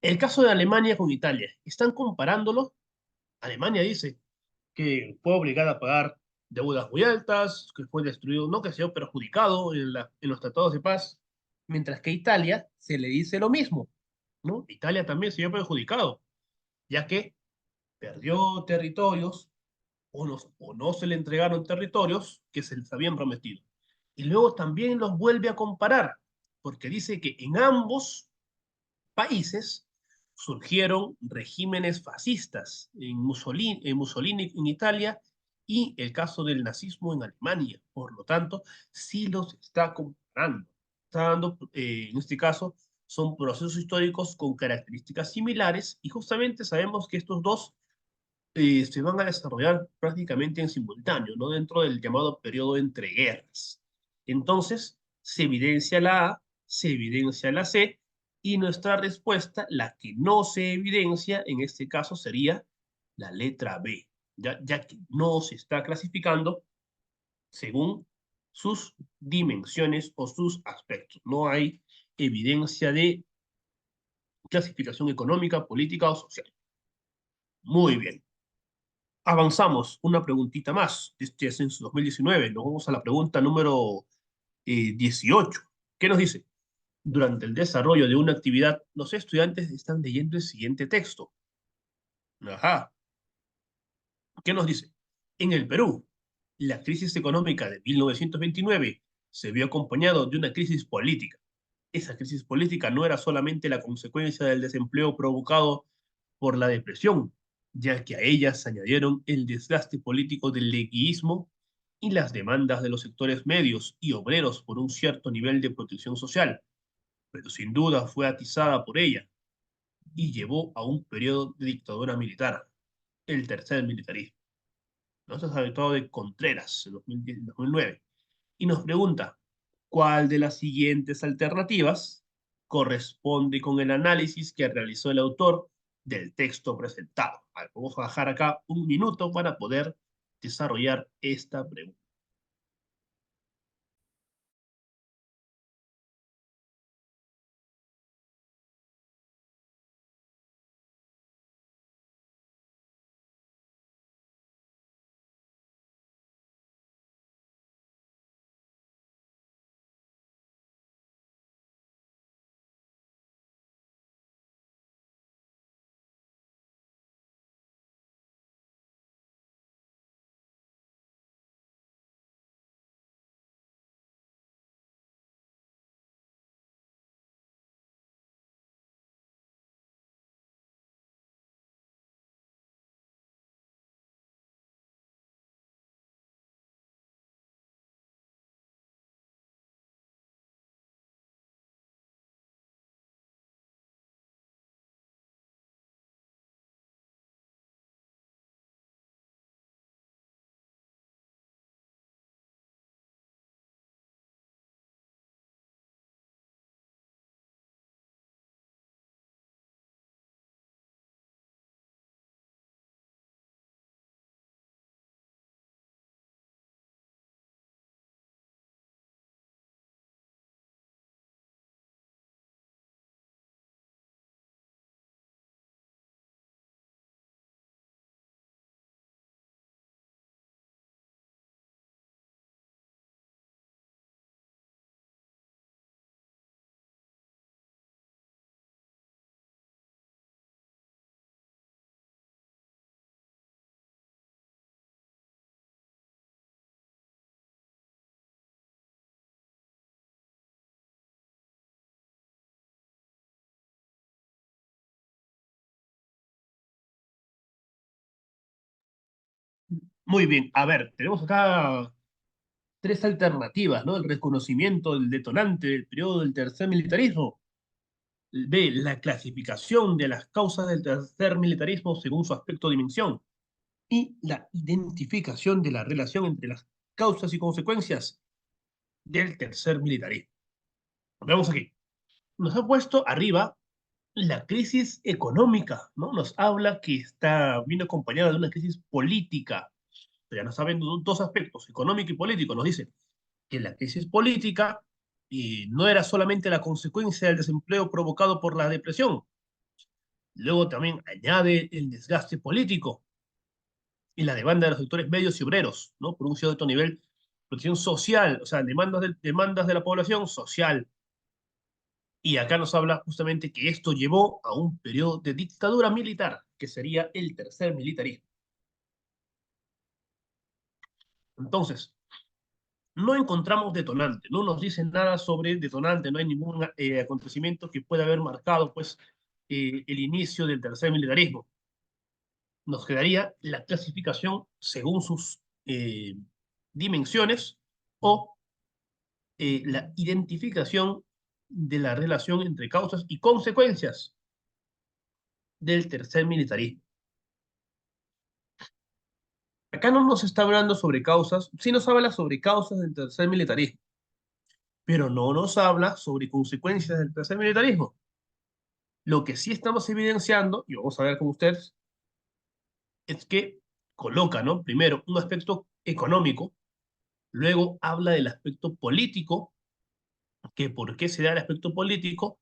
Speaker 1: el caso de Alemania con Italia, ¿están comparándolo? Alemania dice que fue obligada a pagar deudas muy altas, que fue destruido, no, que se vio perjudicado en los tratados de paz, mientras que a Italia se le dice lo mismo, ¿no? Italia también se vio perjudicado, ya que perdió territorios o no se le entregaron territorios que se les habían prometido. Y luego también los vuelve a comparar, porque dice que en ambos países surgieron regímenes fascistas, en Mussolini en Italia y el caso del nazismo en Alemania. Por lo tanto, sí los está comparando. Está dando, en este caso, son procesos históricos con características similares y justamente sabemos que estos dos se van a desarrollar prácticamente en simultáneo, ¿no? Dentro del llamado periodo entre guerras. Entonces, se evidencia la A, se evidencia la C, y nuestra respuesta, la que no se evidencia, en este caso sería la letra B, ya que no se está clasificando según sus dimensiones o sus aspectos. No hay evidencia de clasificación económica, política o social. Muy bien. Avanzamos una preguntita más. Este es en 2019. Nos vamos a la pregunta número 18. ¿Qué nos dice? Durante el desarrollo de una actividad, los estudiantes están leyendo el siguiente texto. Ajá. ¿Qué nos dice? En el Perú, la crisis económica de 1929 se vio acompañado de una crisis política. Esa crisis política no era solamente la consecuencia del desempleo provocado por la depresión, ya que a ellas se añadieron el desgaste político del leguismo y las demandas de los sectores medios y obreros por un cierto nivel de protección social, pero sin duda fue atizada por ella y llevó a un periodo de dictadura militar, el tercer militarismo. Nos ha habitado de Contreras en 2010, 2009 y nos pregunta, ¿cuál de las siguientes alternativas corresponde con el análisis que realizó el autor del texto presentado? A ver, vamos a bajar acá un minuto para poder desarrollar esta pregunta. Muy bien, a ver, tenemos acá tres alternativas, ¿no? El reconocimiento del detonante del periodo del tercer militarismo. B, la clasificación de las causas del tercer militarismo según su aspecto o dimensión. Y la identificación de la relación entre las causas y consecuencias del tercer militarismo. Vemos aquí. Nos ha puesto arriba la crisis económica, ¿no? Nos habla que está viene acompañada de una crisis política. Ya nos está viendo dos aspectos, económico y político. Nos dice que la crisis política no era solamente la consecuencia del desempleo provocado por la depresión. Luego también añade el desgaste político. y la demanda de los sectores medios y obreros, ¿no? Por un cierto nivel de protección social, o sea, demandas de la población social. Y acá nos habla justamente que esto llevó a un periodo de dictadura militar, que sería el tercer militarismo. Entonces, no encontramos detonante, no nos dicen nada sobre detonante, no hay ningún acontecimiento que pueda haber marcado pues, el inicio del tercer militarismo. Nos quedaría la clasificación según sus dimensiones o la identificación de la relación entre causas y consecuencias del tercer militarismo. Acá no nos está hablando sobre causas, sí nos habla sobre causas del tercer militarismo, pero no nos habla sobre consecuencias del tercer militarismo. Lo que sí estamos evidenciando, y vamos a ver con ustedes, es que coloca, ¿no? Primero, un aspecto económico, luego habla del aspecto político, que por qué se da el aspecto político,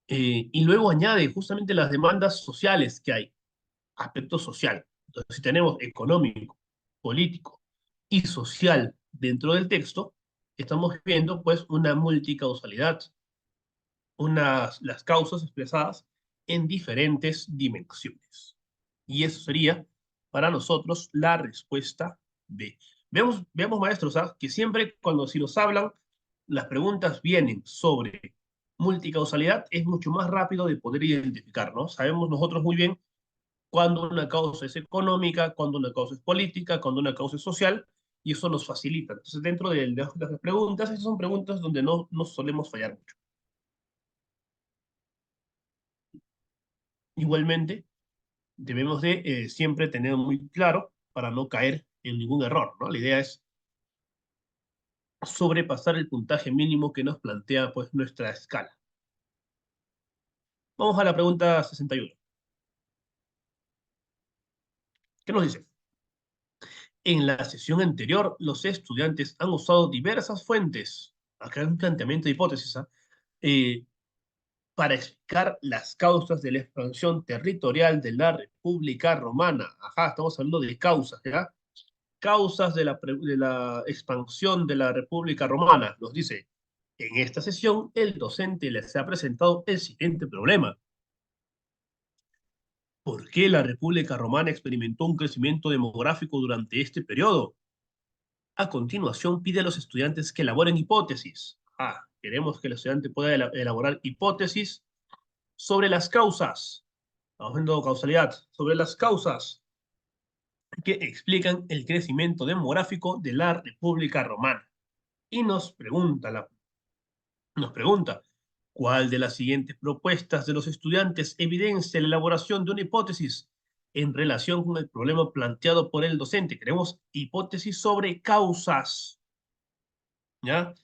Speaker 1: y luego añade justamente las demandas sociales que hay, aspecto social. Entonces, si tenemos económico, político y social dentro del texto, estamos viendo pues una multicausalidad, las causas expresadas en diferentes dimensiones. Y eso sería para nosotros la respuesta B. Veamos maestros, ¿ah? Que siempre cuando si nos hablan, las preguntas vienen sobre multicausalidad, es mucho más rápido de poder identificar, ¿no? Sabemos nosotros muy bien cuando una causa es económica, cuando una causa es política, cuando una causa es social, y eso nos facilita. Entonces, dentro de las preguntas, esas son preguntas donde no solemos fallar mucho. Igualmente, debemos de siempre tener muy claro para no caer en ningún error, ¿no? La idea es sobrepasar el puntaje mínimo que nos plantea pues nuestra escala. Vamos a la pregunta 61. ¿Qué nos dice? En la sesión anterior, los estudiantes han usado diversas fuentes, acá hay un planteamiento de hipótesis, ¿ah? Eh, para explicar las causas de la expansión territorial de la República Romana. Ajá, estamos hablando de causas, ¿ya? Causas de la expansión de la República Romana. Nos dice, en esta sesión el docente les ha presentado el siguiente problema. ¿Por qué la República Romana experimentó un crecimiento demográfico durante este periodo? A continuación, pide a los estudiantes que elaboren hipótesis. Queremos que el estudiante pueda elaborar hipótesis sobre las causas. Estamos viendo causalidad. Sobre las causas que explican el crecimiento demográfico de la República Romana. Y nos pregunta, ¿cuál de las siguientes propuestas de los estudiantes evidencia la elaboración de una hipótesis en relación con el problema planteado por el docente? Queremos hipótesis sobre causas, ¿ya?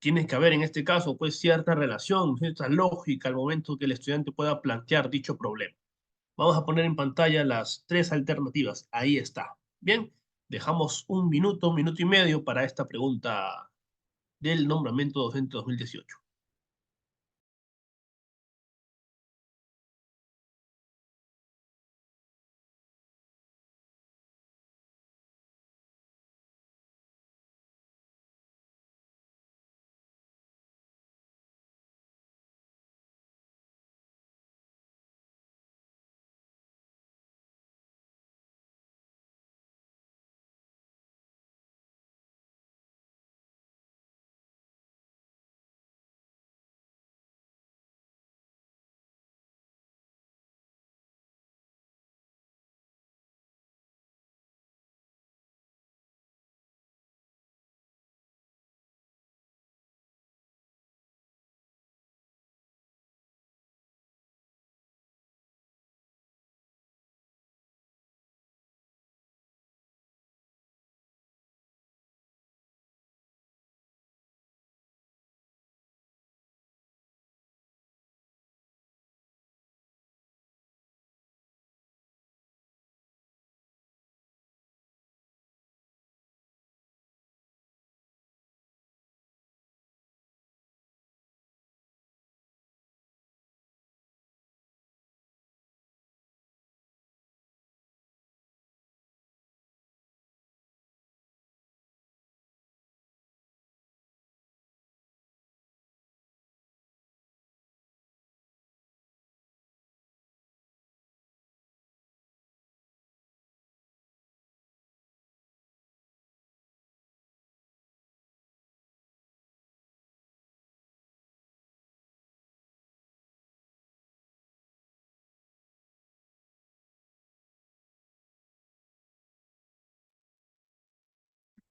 Speaker 1: Tiene que haber en este caso, pues, cierta relación, cierta lógica al momento que el estudiante pueda plantear dicho problema. Vamos a poner en pantalla las tres alternativas. Ahí está. Bien, dejamos un minuto y medio para esta pregunta del nombramiento docente 2018.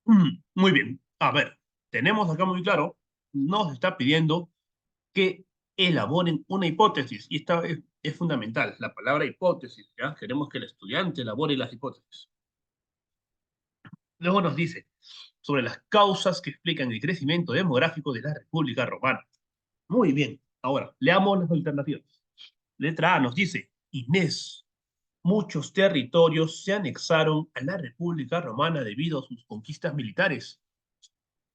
Speaker 1: Muy bien. A ver, tenemos acá muy claro, nos está pidiendo que elaboren una hipótesis, y esta es fundamental, la palabra hipótesis, ¿ya? Queremos que el estudiante elabore las hipótesis. Luego nos dice sobre las causas que explican el crecimiento demográfico de la República Romana. Muy bien. Ahora, leamos las alternativas. Letra A nos dice, Inés, muchos territorios se anexaron a la República Romana debido a sus conquistas militares.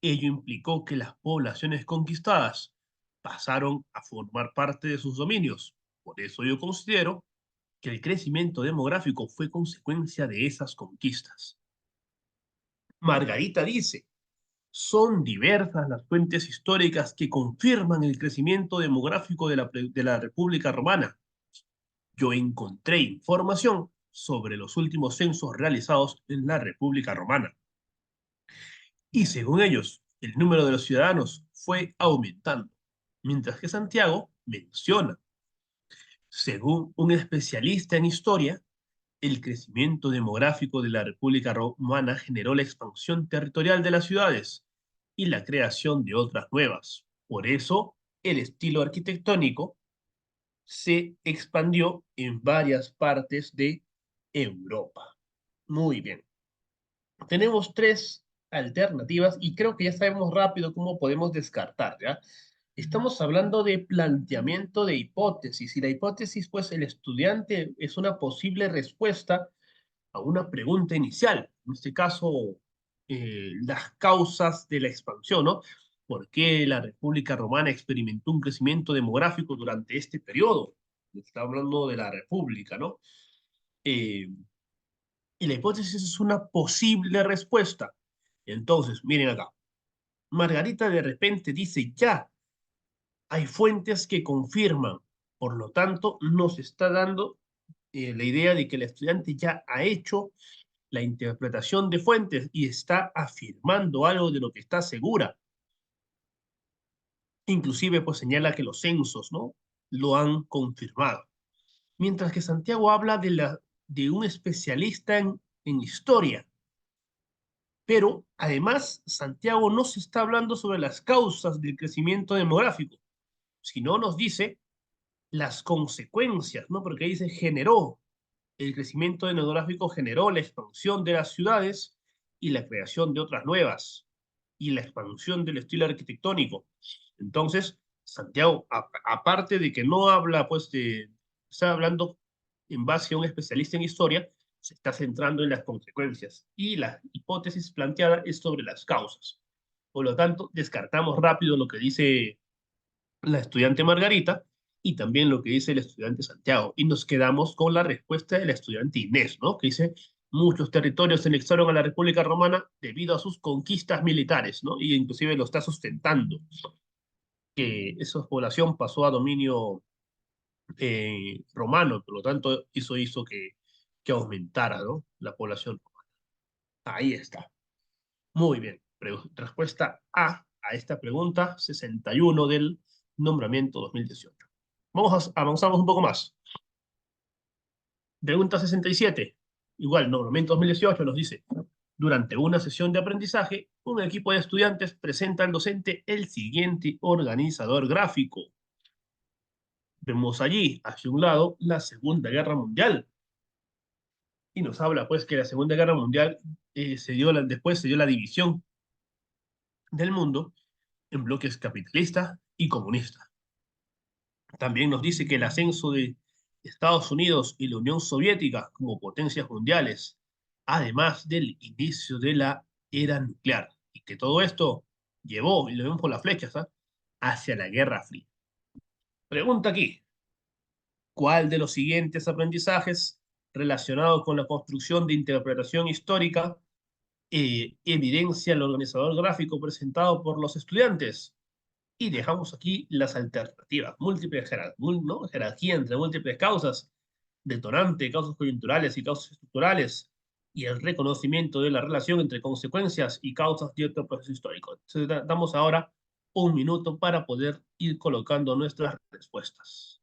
Speaker 1: Ello implicó que las poblaciones conquistadas pasaron a formar parte de sus dominios. Por eso yo considero que el crecimiento demográfico fue consecuencia de esas conquistas. Margarita dice, son diversas las fuentes históricas que confirman el crecimiento demográfico de la República Romana. Yo encontré información sobre los últimos censos realizados en la República Romana. Y según ellos, el número de los ciudadanos fue aumentando, mientras que Santiago menciona, según un especialista en historia, el crecimiento demográfico de la República Romana generó la expansión territorial de las ciudades y la creación de otras nuevas. Por eso, el estilo arquitectónico se expandió en varias partes de Europa. Muy bien. Tenemos tres alternativas y creo que ya sabemos rápido cómo podemos descartar, ¿ya? Estamos hablando de planteamiento de hipótesis y la hipótesis, pues el estudiante es una posible respuesta a una pregunta inicial, en este caso, las causas de la expansión, ¿no? ¿Por qué la República Romana experimentó un crecimiento demográfico durante este periodo? Está hablando de la República, ¿no? Eh, y la hipótesis es una posible respuesta. Entonces, miren acá. Margarita de repente dice, ya, hay fuentes que confirman. Por lo tanto, nos está dando la idea de que el estudiante ya ha hecho la interpretación de fuentes y está afirmando algo de lo que está segura. Inclusive, pues señala que los censos, ¿no? Lo han confirmado. Mientras que Santiago habla de un especialista en historia. Pero además, Santiago no se está hablando sobre las causas del crecimiento demográfico, sino nos dice las consecuencias, ¿no? Porque dice generó, el crecimiento demográfico generó la expansión de las ciudades y la creación de otras nuevas, y la expansión del estilo arquitectónico. Entonces, Santiago, aparte de que no habla, pues, está hablando en base a un especialista en historia, se está centrando en las consecuencias y la hipótesis planteada es sobre las causas. Por lo tanto, descartamos rápido lo que dice la estudiante Margarita y también lo que dice el estudiante Santiago. Y nos quedamos con la respuesta de la estudiante Inés, ¿no? Que dice, muchos territorios se anexaron a la República Romana debido a sus conquistas militares, ¿no? Y inclusive lo está sustentando, que esa población pasó a dominio romano, por lo tanto, eso hizo que aumentara, ¿no? La población romana. Ahí está. Muy bien. Respuesta A esta pregunta 61 del nombramiento 2018. Avanzamos un poco más. Pregunta 67. Igual, nombramiento 2018 nos dice, durante una sesión de aprendizaje, un equipo de estudiantes presenta al docente el siguiente organizador gráfico. Vemos allí, hacia un lado, la Segunda Guerra Mundial. Y nos habla, pues, que la Segunda Guerra Mundial después se dio la división del mundo en bloques capitalista y comunista. También nos dice que el ascenso de Estados Unidos y la Unión Soviética como potencias mundiales, además del inicio de la era nuclear, y que todo esto llevó, y lo vemos por las flechas, ¿ah?, hacia la Guerra Fría. Pregunta aquí, ¿cuál de los siguientes aprendizajes relacionados con la construcción de interpretación histórica evidencia el organizador gráfico presentado por los estudiantes? Y dejamos aquí las alternativas, múltiples ¿no? Jerarquía entre múltiples causas, detonante, causas coyunturales y causas estructurales, y el reconocimiento de la relación entre consecuencias y causas de otro proceso histórico. Entonces, damos ahora un minuto para poder ir colocando nuestras respuestas.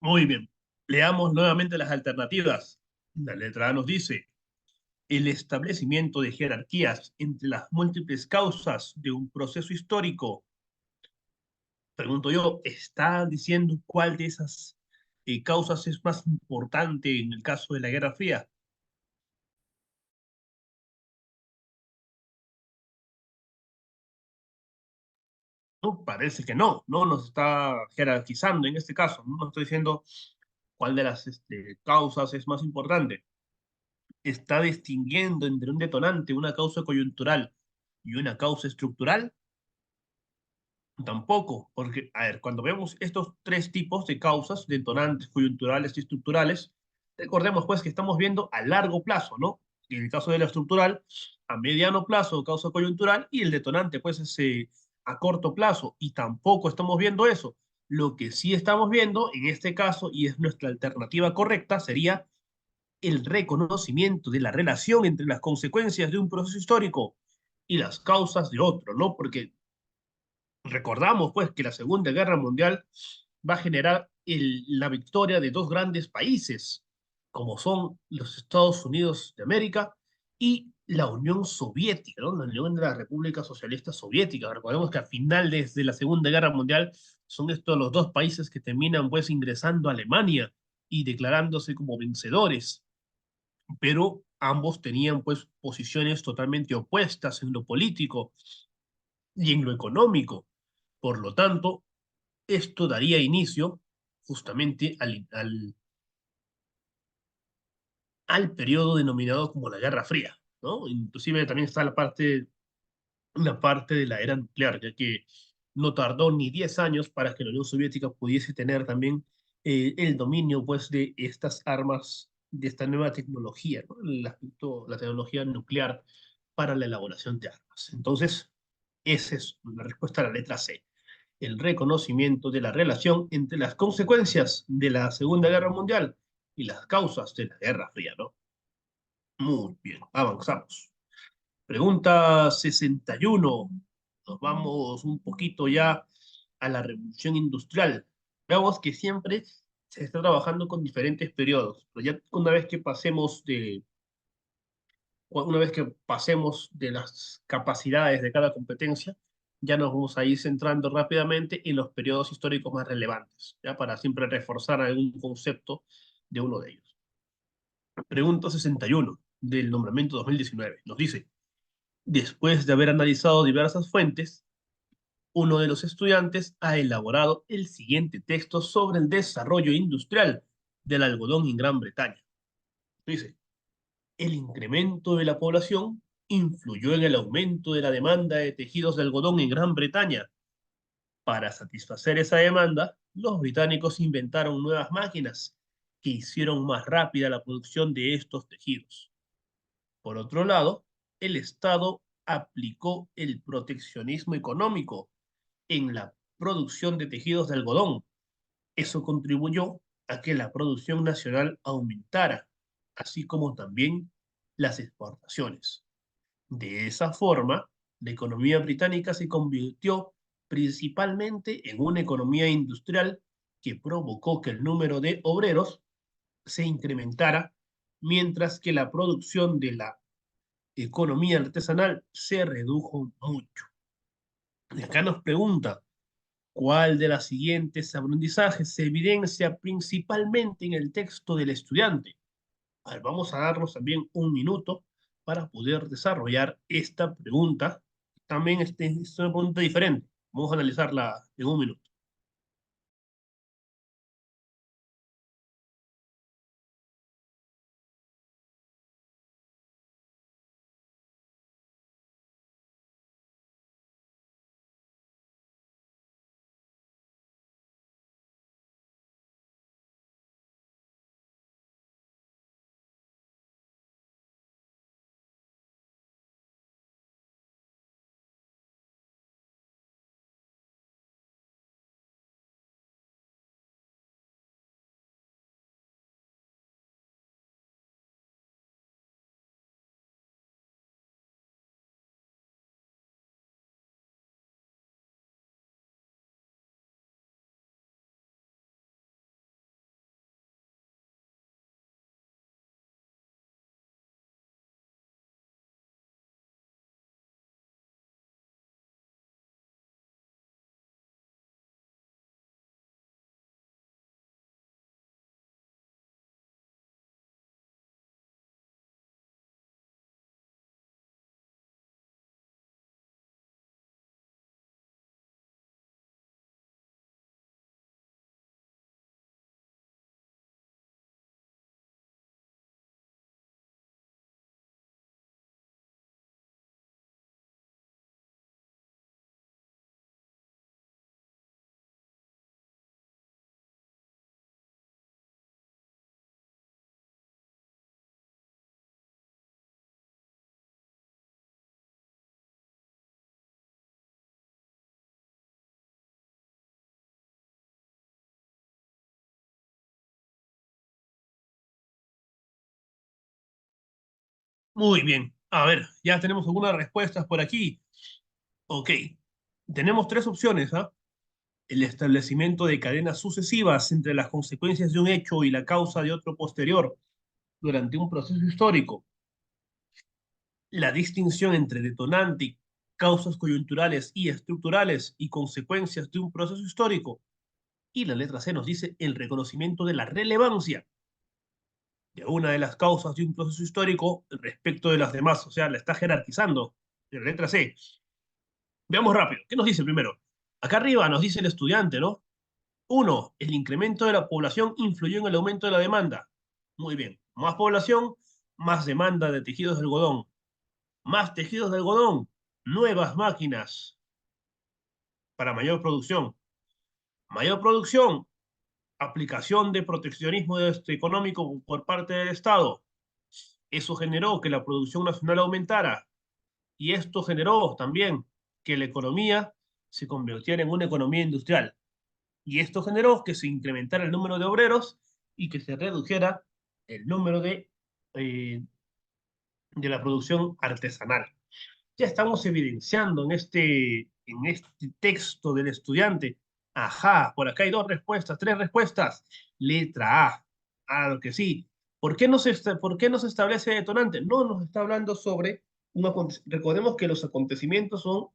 Speaker 1: Muy bien. Leamos nuevamente las alternativas. La letra A nos dice, el establecimiento de jerarquías entre las múltiples causas de un proceso histórico. Pregunto yo, ¿está diciendo cuál de esas causas es más importante en el caso de la Guerra Fría? No, parece que no, no nos está jerarquizando en este caso, no nos está diciendo cuál de las causas es más importante. Está distinguiendo entre un detonante, una causa coyuntural y una causa estructural. Tampoco, porque, a ver, cuando vemos estos tres tipos de causas, detonantes, coyunturales y estructurales, recordemos pues que estamos viendo a largo plazo, ¿no? En el caso de la estructural, a mediano plazo, causa coyuntural, y el detonante pues es a corto plazo, y tampoco estamos viendo eso. Lo que sí estamos viendo en este caso, y es nuestra alternativa correcta, sería el reconocimiento de la relación entre las consecuencias de un proceso histórico y las causas de otro, ¿no? Porque recordamos pues que la Segunda Guerra Mundial va a generar la victoria de dos grandes países, como son los Estados Unidos de América y la Unión Soviética, ¿no? La Unión de las Repúblicas Socialistas Soviéticas. Recordemos que a finales de la Segunda Guerra Mundial son estos los dos países que terminan pues ingresando a Alemania y declarándose como vencedores, pero ambos tenían pues posiciones totalmente opuestas en lo político y en lo económico. Por lo tanto, esto daría inicio justamente al periodo denominado como la Guerra Fría, ¿no? Inclusive también está una parte de la era nuclear, ya que no tardó ni 10 años para que la Unión Soviética pudiese tener también el dominio pues, de estas armas, de esta nueva tecnología, ¿no? La tecnología nuclear para la elaboración de armas. Entonces, esa es la respuesta a la letra C, el reconocimiento de la relación entre las consecuencias de la Segunda Guerra Mundial y las causas de la Guerra Fría, ¿no? Muy bien, avanzamos. Pregunta 61. Nos vamos un poquito ya a la revolución industrial. Veamos que siempre se está trabajando con diferentes periodos, pero ya una vez que pasemos de las capacidades de cada competencia, ya nos vamos a ir centrando rápidamente en los periodos históricos más relevantes, ya para siempre reforzar algún concepto de uno de ellos. Pregunta 61 del nombramiento 2019. Nos dice, después de haber analizado diversas fuentes, uno de los estudiantes ha elaborado el siguiente texto sobre el desarrollo industrial del algodón en Gran Bretaña. Dice, el incremento de la población influyó en el aumento de la demanda de tejidos de algodón en Gran Bretaña. Para satisfacer esa demanda, los británicos inventaron nuevas máquinas que hicieron más rápida la producción de estos tejidos. Por otro lado, el Estado aplicó el proteccionismo económico en la producción de tejidos de algodón. Eso contribuyó a que la producción nacional aumentara, así como también las exportaciones. De esa forma, la economía británica se convirtió principalmente en una economía industrial que provocó que el número de obreros se incrementara, mientras que la producción de la economía artesanal se redujo mucho. Y acá nos pregunta, ¿cuál de las siguientes aprendizajes se evidencia principalmente en el texto del estudiante? A ver, vamos a darnos también un minuto para poder desarrollar esta pregunta. También es una pregunta diferente. Vamos a analizarla en un minuto. Muy bien. A ver, ya tenemos algunas respuestas por aquí. Ok. Tenemos tres opciones, ¿ah? El establecimiento de cadenas sucesivas entre las consecuencias de un hecho y la causa de otro posterior durante un proceso histórico. La distinción entre detonante, causas coyunturales y estructurales y consecuencias de un proceso histórico. Y la letra C nos dice el reconocimiento de la relevancia de una de las causas de un proceso histórico respecto de las demás. O sea, la está jerarquizando. La letra C. Veamos rápido. ¿Qué nos dice primero? Acá arriba nos dice el estudiante, ¿no? Uno, el incremento de la población influyó en el aumento de la demanda. Muy bien. Más población, más demanda de tejidos de algodón. Más tejidos de algodón, nuevas máquinas para mayor producción. Mayor producción, aplicación de proteccionismo económico por parte del Estado. Eso generó que la producción nacional aumentara y esto generó también que la economía se convirtiera en una economía industrial. Y esto generó que se incrementara el número de obreros y que se redujera el número de la producción artesanal. Ya estamos evidenciando en este texto del estudiante. Ajá, por acá hay dos respuestas, tres respuestas. Letra A. Claro que sí. ¿Por qué no se establece detonante? No nos está hablando sobre recordemos que los acontecimientos son,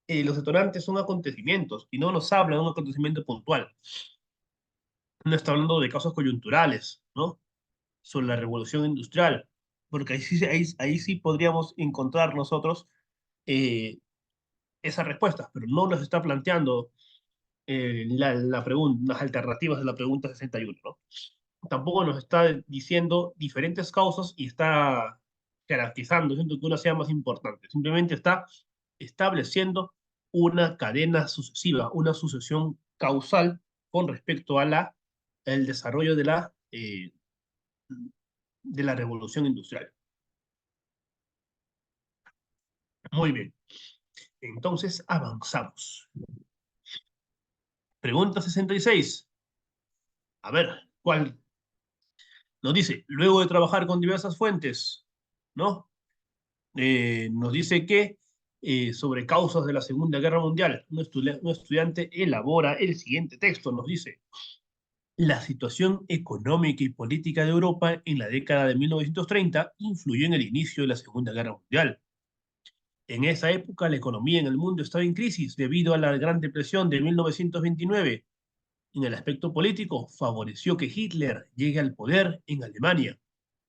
Speaker 1: los detonantes son acontecimientos y no nos habla de un acontecimiento puntual. No está hablando de causas coyunturales, ¿no? Sobre la revolución industrial, porque ahí sí podríamos encontrar nosotros eh, esas respuestas, pero no las está planteando las alternativas de la pregunta 61, ¿no? Tampoco nos está diciendo diferentes causas y está jerarquizando, diciendo que una sea más importante. Simplemente está estableciendo una cadena sucesiva, una sucesión causal con respecto a el desarrollo de la revolución industrial. Muy bien. Entonces avanzamos. Pregunta 66. A ver, ¿cuál? Nos dice, luego de trabajar con diversas fuentes, ¿no? Nos dice que sobre causas de la Segunda Guerra Mundial, un estudiante elabora el siguiente texto, nos dice, la situación económica y política de Europa en la década de 1930 influyó en el inicio de la Segunda Guerra Mundial. En esa época, la economía en el mundo estaba en crisis debido a la Gran Depresión de 1929. En el aspecto político, favoreció que Hitler llegue al poder en Alemania.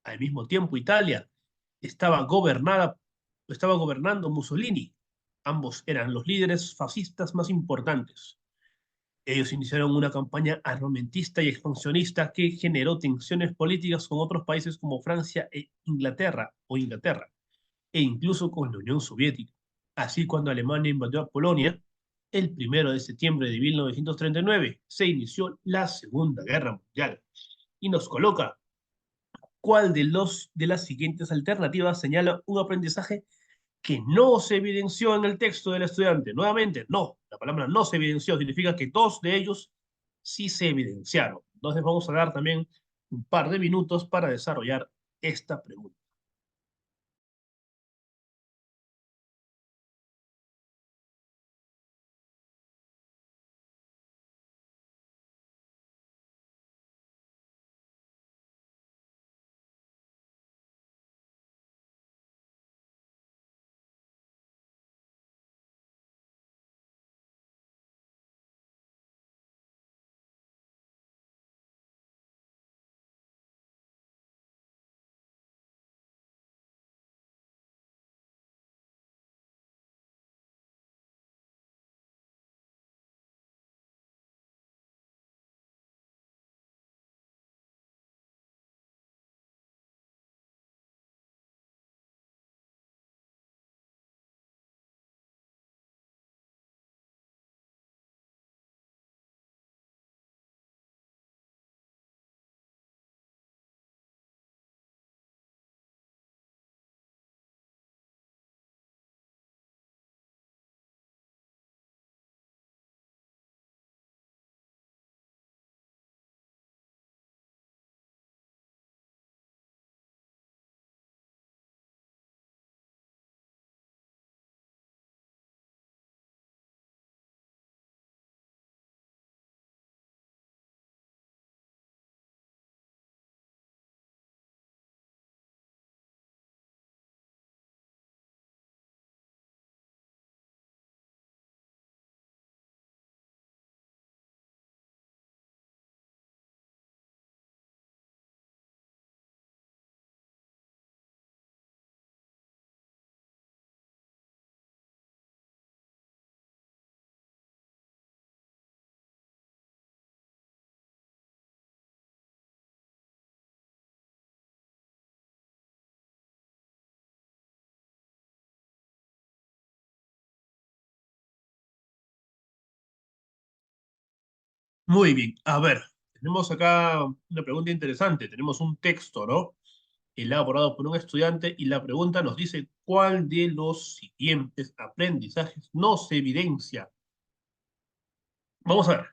Speaker 1: Al mismo tiempo, Italia estaba gobernada, estaba gobernando Mussolini. Ambos eran los líderes fascistas más importantes. Ellos iniciaron una campaña armamentista y expansionista que generó tensiones políticas con otros países como Francia Inglaterra, e incluso con la Unión Soviética. Así, cuando Alemania invadió a Polonia, el 1 de septiembre de 1939, se inició la Segunda Guerra Mundial. Y nos coloca cuál de las siguientes alternativas señala un aprendizaje que no se evidenció en el texto del estudiante. Nuevamente, no, la palabra no se evidenció, significa que dos de ellos sí se evidenciaron. Entonces vamos a dar también un par de minutos para desarrollar esta pregunta. Muy bien, a ver, tenemos acá una pregunta interesante. Tenemos un texto, ¿no? Elaborado por un estudiante y la pregunta nos dice, ¿cuál de los siguientes aprendizajes no se evidencia? Vamos a ver.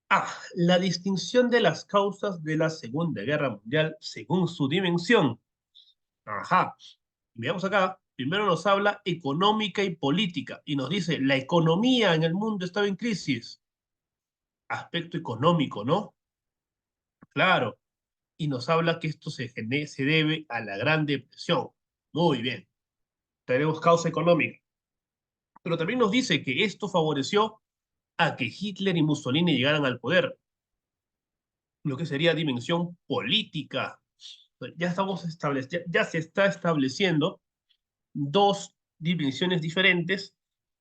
Speaker 1: A. La distinción de las causas de la Segunda Guerra Mundial según su dimensión. Ajá. Veamos acá. Primero nos habla económica y política y nos dice, la economía en el mundo estaba en crisis. Aspecto económico, ¿no? Claro. Y nos habla que esto se debe a la Gran Depresión. Muy bien. Tenemos causa económica. Pero también nos dice que esto favoreció a que Hitler y Mussolini llegaran al poder, lo que sería dimensión política. Ya se está estableciendo dos dimensiones diferentes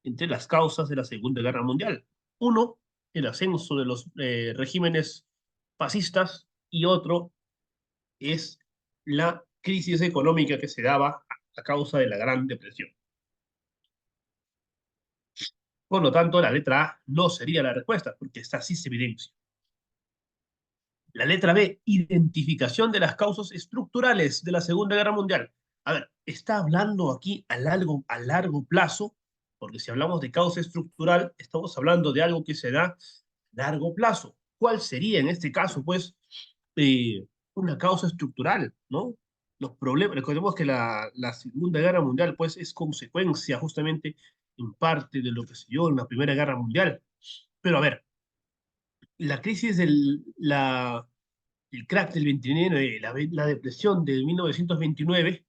Speaker 1: entre las causas de la Segunda Guerra Mundial. Uno, el ascenso de los regímenes fascistas y otro es la crisis económica que se daba a causa de la Gran Depresión. Por lo tanto, la letra A no sería la respuesta, porque esta sí se evidencia. La letra B, identificación de las causas estructurales de la Segunda Guerra Mundial. A ver, está hablando aquí a largo plazo, porque si hablamos de causa estructural, estamos hablando de algo que se da a largo plazo. ¿Cuál sería en este caso, pues, eh, una causa estructural, ¿no? Los problemas, recordemos que la Segunda Guerra Mundial, pues, es consecuencia justamente en parte de lo que se dio en la Primera Guerra Mundial. Pero a ver, la crisis el crack del 29, la depresión de 1929,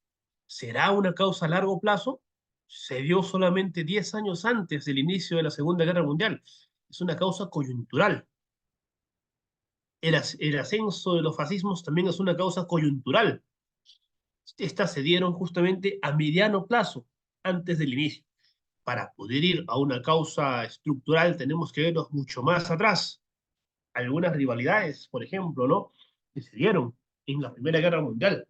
Speaker 1: ¿será una causa a largo plazo? Se dio solamente 10 años antes del inicio de la Segunda Guerra Mundial. Es una causa coyuntural. El ascenso de los fascismos también es una causa coyuntural. Estas se dieron justamente a mediano plazo, antes del inicio. Para poder ir a una causa estructural tenemos que vernos mucho más atrás. Algunas rivalidades, por ejemplo, ¿no? Que se dieron en la Primera Guerra Mundial.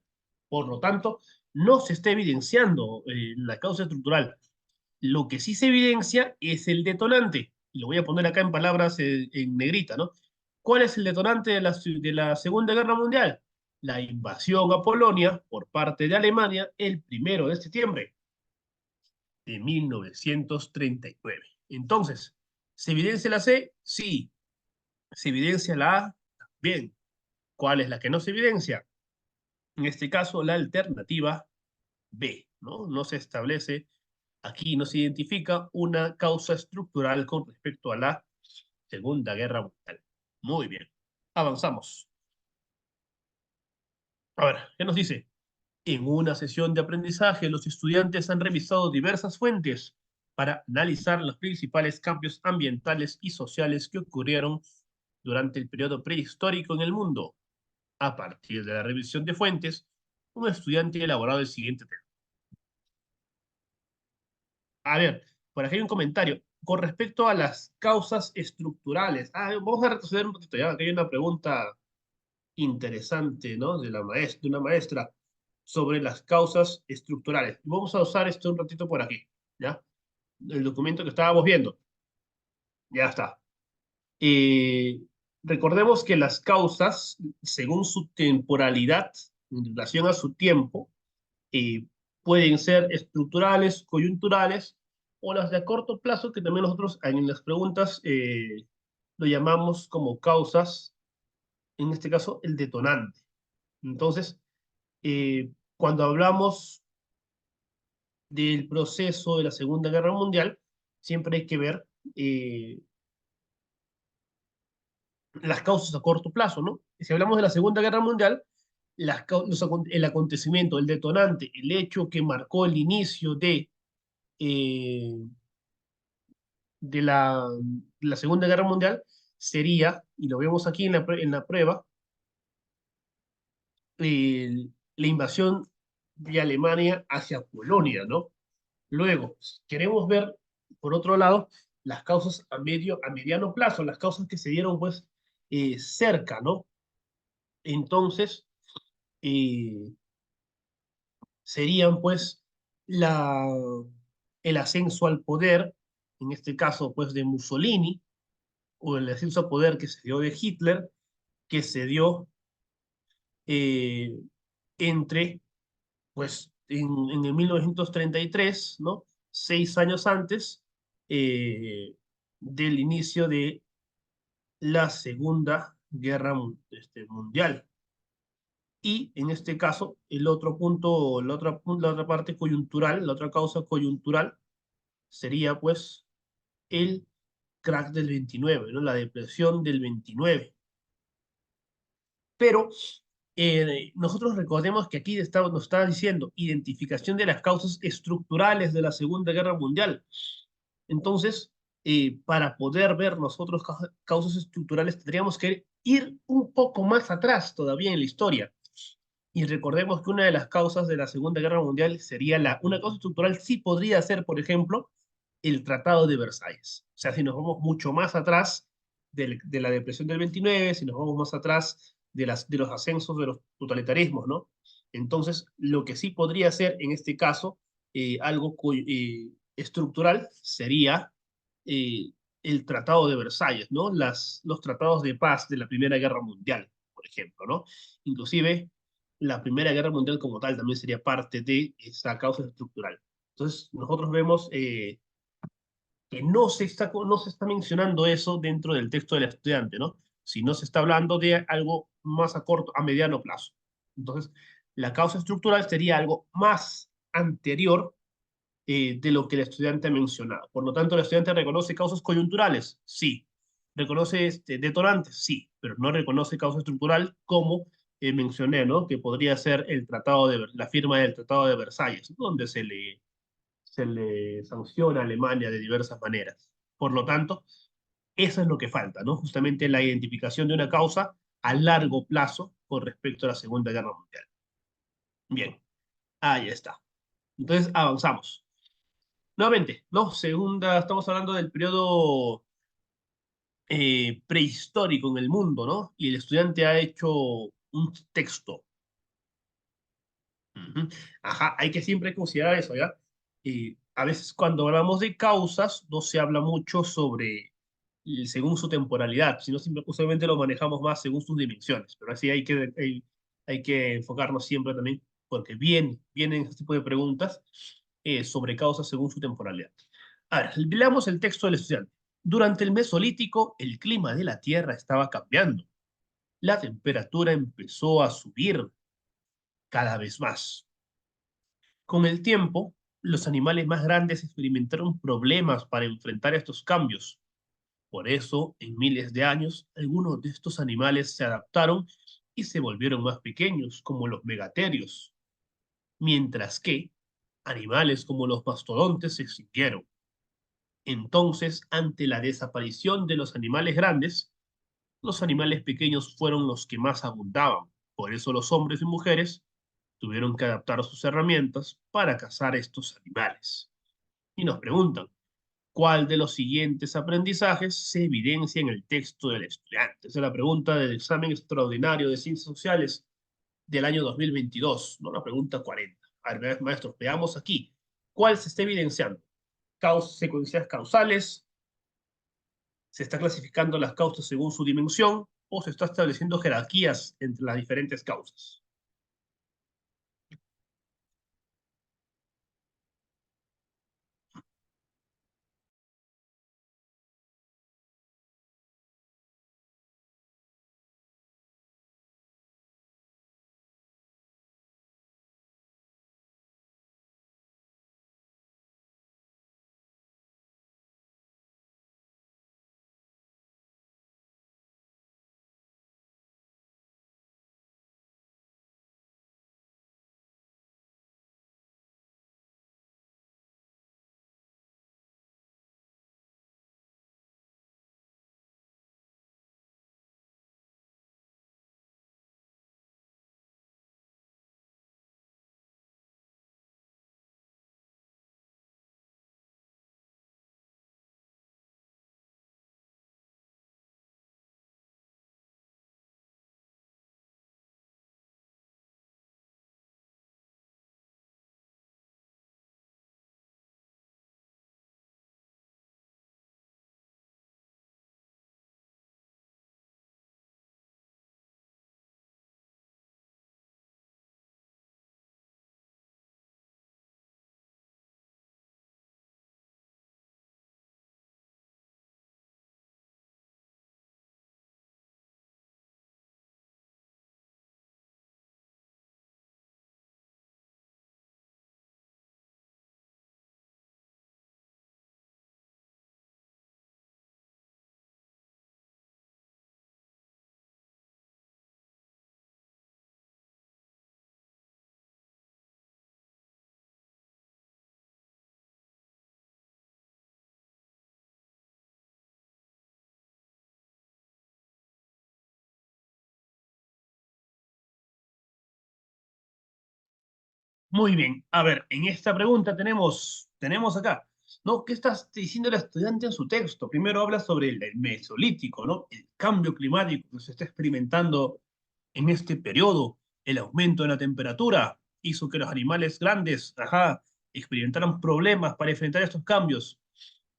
Speaker 1: Por lo tanto, no se está evidenciando la causa estructural. Lo que sí se evidencia es el detonante. Y lo voy a poner acá en palabras en negrita, ¿no? ¿Cuál es el detonante de la Segunda Guerra Mundial? La invasión a Polonia por parte de Alemania el 1 de septiembre de 1939. Entonces, ¿se evidencia la C? Sí. ¿Se evidencia la A? Bien. ¿Cuál es la que no se evidencia? En este caso, la alternativa B, ¿no? No se establece, aquí no se identifica una causa estructural con respecto a la Segunda Guerra Mundial. Muy bien. Avanzamos. A ver, ¿qué nos dice? En una sesión de aprendizaje, los estudiantes han revisado diversas fuentes para analizar los principales cambios ambientales y sociales que ocurrieron durante el periodo prehistórico en el mundo. A partir de la revisión de fuentes, un estudiante ha elaborado el siguiente tema. A ver, por aquí hay un comentario. Con respecto a las causas estructurales, vamos a retroceder un poquito ya, que hay una pregunta interesante, ¿no? De una maestra sobre las causas estructurales. Vamos a usar esto un ratito por aquí, ¿ya? El documento que estábamos viendo, ya está. Eh, Recordemos que las causas, según su temporalidad, en relación a su tiempo, eh, pueden ser estructurales, coyunturales, o las de a corto plazo, que también nosotros en las preguntas lo llamamos como causas, en este caso el detonante. Entonces, cuando hablamos del proceso de la Segunda Guerra Mundial, siempre hay que ver las causas a corto plazo, ¿no? Si hablamos de la Segunda Guerra Mundial, el acontecimiento, el detonante, el hecho que marcó el inicio eh, de la Segunda Guerra Mundial sería, y lo vemos aquí en la prueba, la invasión de Alemania hacia Polonia, ¿no? Luego, queremos ver, por otro lado, las causas a mediano plazo, las causas que se dieron, pues, cerca, ¿no? Entonces, eh, serían, pues, el ascenso al poder, en este caso, pues, de Mussolini, o el ascenso a poder que se dio de Hitler, que se dio eh, entre, pues, en el 1933, ¿no? 6 años antes del inicio de la Segunda Guerra Mundial. Y en este caso, el otro punto, la otra parte coyuntural, la otra causa coyuntural sería pues el crack del 29, ¿no? La depresión del 29. Pero nosotros recordemos que aquí nos está diciendo identificación de las causas estructurales de la Segunda Guerra Mundial. Entonces, para poder ver nosotros causas estructurales, tendríamos que ir un poco más atrás todavía en la historia. Y recordemos que una de las causas de la Segunda Guerra Mundial sería una causa estructural, sí podría ser, por ejemplo, el Tratado de Versalles. O sea, si nos vamos mucho más atrás de la depresión del 29, si nos vamos más atrás de los ascensos de los totalitarismos, ¿no? Entonces, lo que sí podría ser en este caso algo estructural sería eh, el Tratado de Versalles, ¿no? Los tratados de paz de la Primera Guerra Mundial, por ejemplo, ¿no? Inclusive la Primera Guerra Mundial como tal también sería parte de esa causa estructural. Entonces, nosotros vemos que no se está mencionando eso dentro del texto del estudiante, ¿no? Sino se está hablando de algo más a corto, a mediano plazo. Entonces, la causa estructural sería algo más anterior de lo que el estudiante ha mencionado. Por lo tanto, el estudiante reconoce causas coyunturales, sí. Reconoce detonantes, sí, pero no reconoce causa estructural como mencioné, ¿no? Que podría ser la firma del Tratado de Versalles, donde se le sanciona a Alemania de diversas maneras. Por lo tanto, eso es lo que falta, ¿no? Justamente la identificación de una causa a largo plazo con respecto a la Segunda Guerra Mundial. Bien, ahí está. Entonces, avanzamos. Nuevamente, ¿no? Estamos hablando del periodo prehistórico en el mundo, ¿no? Y el estudiante ha hecho un texto. Ujú. Ajá, hay que siempre considerar eso, ¿ya? A veces cuando hablamos de causas, no se habla mucho sobre según su temporalidad, sino simplemente lo manejamos más según sus dimensiones. Pero así hay que enfocarnos siempre también, porque vienen este tipo de preguntas sobre causas según su temporalidad. A ver, leamos el texto del estudiante. Durante el Mesolítico, el clima de la Tierra estaba cambiando. La temperatura empezó a subir cada vez más. Con el tiempo, los animales más grandes experimentaron problemas para enfrentar estos cambios. Por eso, en miles de años, algunos de estos animales se adaptaron y se volvieron más pequeños, como los megaterios, mientras que animales como los mastodontes se extinguieron. Entonces, ante la desaparición de los animales grandes, los animales pequeños fueron los que más abundaban. Por eso los hombres y mujeres tuvieron que adaptar sus herramientas para cazar estos animales. Y nos preguntan, ¿cuál de los siguientes aprendizajes se evidencia en el texto del estudiante? Esa es la pregunta del examen extraordinario de Ciencias Sociales del año 2022, ¿no? La pregunta 40. A ver, maestros, veamos aquí. ¿Cuál se está evidenciando? Secuencias causales, se está clasificando las causas según su dimensión o se está estableciendo jerarquías entre las diferentes causas. Muy bien. A ver, en esta pregunta tenemos acá, ¿no? ¿Qué está diciendo el estudiante en su texto? Primero habla sobre el Mesolítico, ¿no? El cambio climático que se está experimentando en este periodo, el aumento de la temperatura hizo que los animales grandes, ajá, experimentaran problemas para enfrentar estos cambios.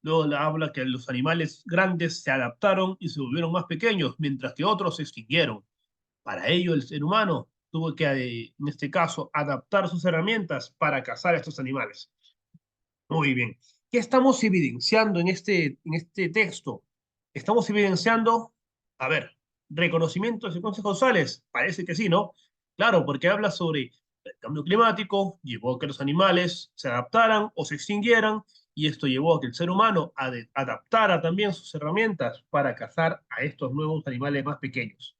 Speaker 1: Luego habla que los animales grandes se adaptaron y se volvieron más pequeños, mientras que otros se extinguieron. Para ello, el ser humano tuvo que, en este caso, adaptar sus herramientas para cazar a estos animales. Muy bien. ¿Qué estamos evidenciando en este texto? Estamos evidenciando, a ver, reconocimiento de secuencias causales. Parece que sí, ¿no? Claro, porque habla sobre el cambio climático, llevó a que los animales se adaptaran o se extinguieran, y esto llevó a que el ser humano adaptara también sus herramientas para cazar a estos nuevos animales más pequeños.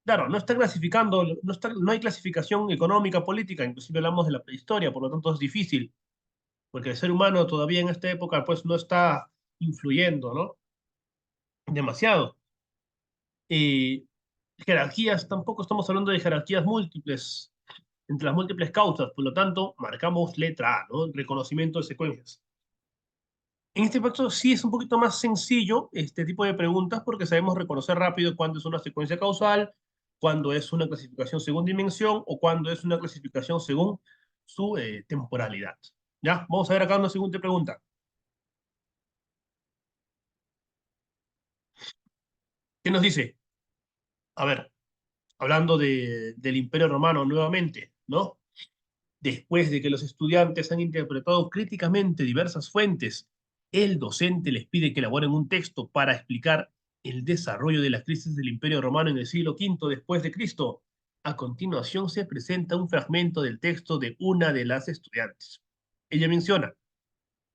Speaker 1: Claro, no está clasificando, no hay clasificación económica, política, inclusive hablamos de la prehistoria, por lo tanto es difícil, porque el ser humano todavía en esta época pues no está influyendo, ¿no? Demasiado. Y jerarquías, tampoco estamos hablando de jerarquías múltiples, entre las múltiples causas, por lo tanto, marcamos letra A, ¿no? Reconocimiento de secuencias. En este aspecto sí es un poquito más sencillo este tipo de preguntas porque sabemos reconocer rápido cuándo es una secuencia causal, cuándo es una clasificación según dimensión o cuándo es una clasificación según su temporalidad. ¿Ya? Vamos a ver acá una siguiente pregunta. ¿Qué nos dice? A ver, hablando del Imperio Romano nuevamente, ¿no? Después de que los estudiantes han interpretado críticamente diversas fuentes, el docente les pide que elaboren un texto para explicar el desarrollo de la crisis del Imperio Romano en el siglo V después de Cristo. A continuación se presenta un fragmento del texto de una de las estudiantes. Ella menciona,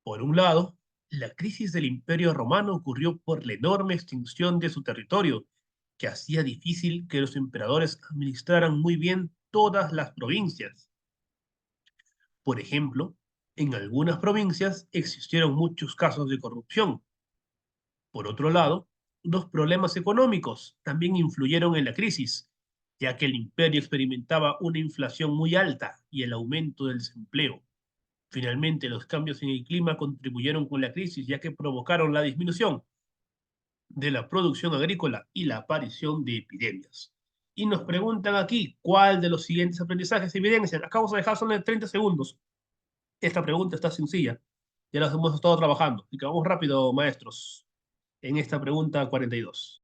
Speaker 1: por un lado, la crisis del Imperio Romano ocurrió por la enorme extinción de su territorio, que hacía difícil que los emperadores administraran muy bien todas las provincias. Por ejemplo, en algunas provincias existieron muchos casos de corrupción. Por otro lado, los problemas económicos también influyeron en la crisis, ya que el imperio experimentaba una inflación muy alta y el aumento del desempleo. Finalmente, los cambios en el clima contribuyeron con la crisis, ya que provocaron la disminución de la producción agrícola y la aparición de epidemias. Y nos preguntan aquí, ¿cuál de los siguientes aprendizajes se evidencian? Acá vamos a dejar solo 30 segundos. Esta pregunta está sencilla. Ya las hemos estado trabajando. Y que vamos rápido, maestros, en esta pregunta 42.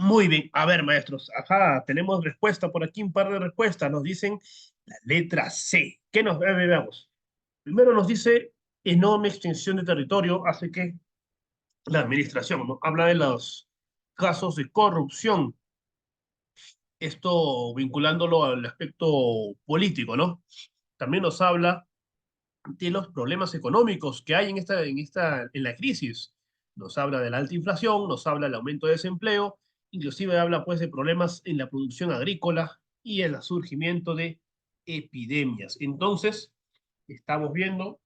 Speaker 1: Muy bien. A ver, maestros. Ajá, tenemos respuesta por aquí, un par de respuestas. Nos dicen la letra C. ¿Qué nos veamos? Primero nos dice enorme extensión de territorio hace que la administración, ¿no? Habla de los casos de corrupción, esto vinculándolo al aspecto político, ¿no? También nos habla de los problemas económicos que hay en la crisis. Nos habla de la alta inflación, nos habla del aumento de desempleo, inclusive habla pues de problemas en la producción agrícola y el surgimiento de epidemias. Entonces, estamos viendo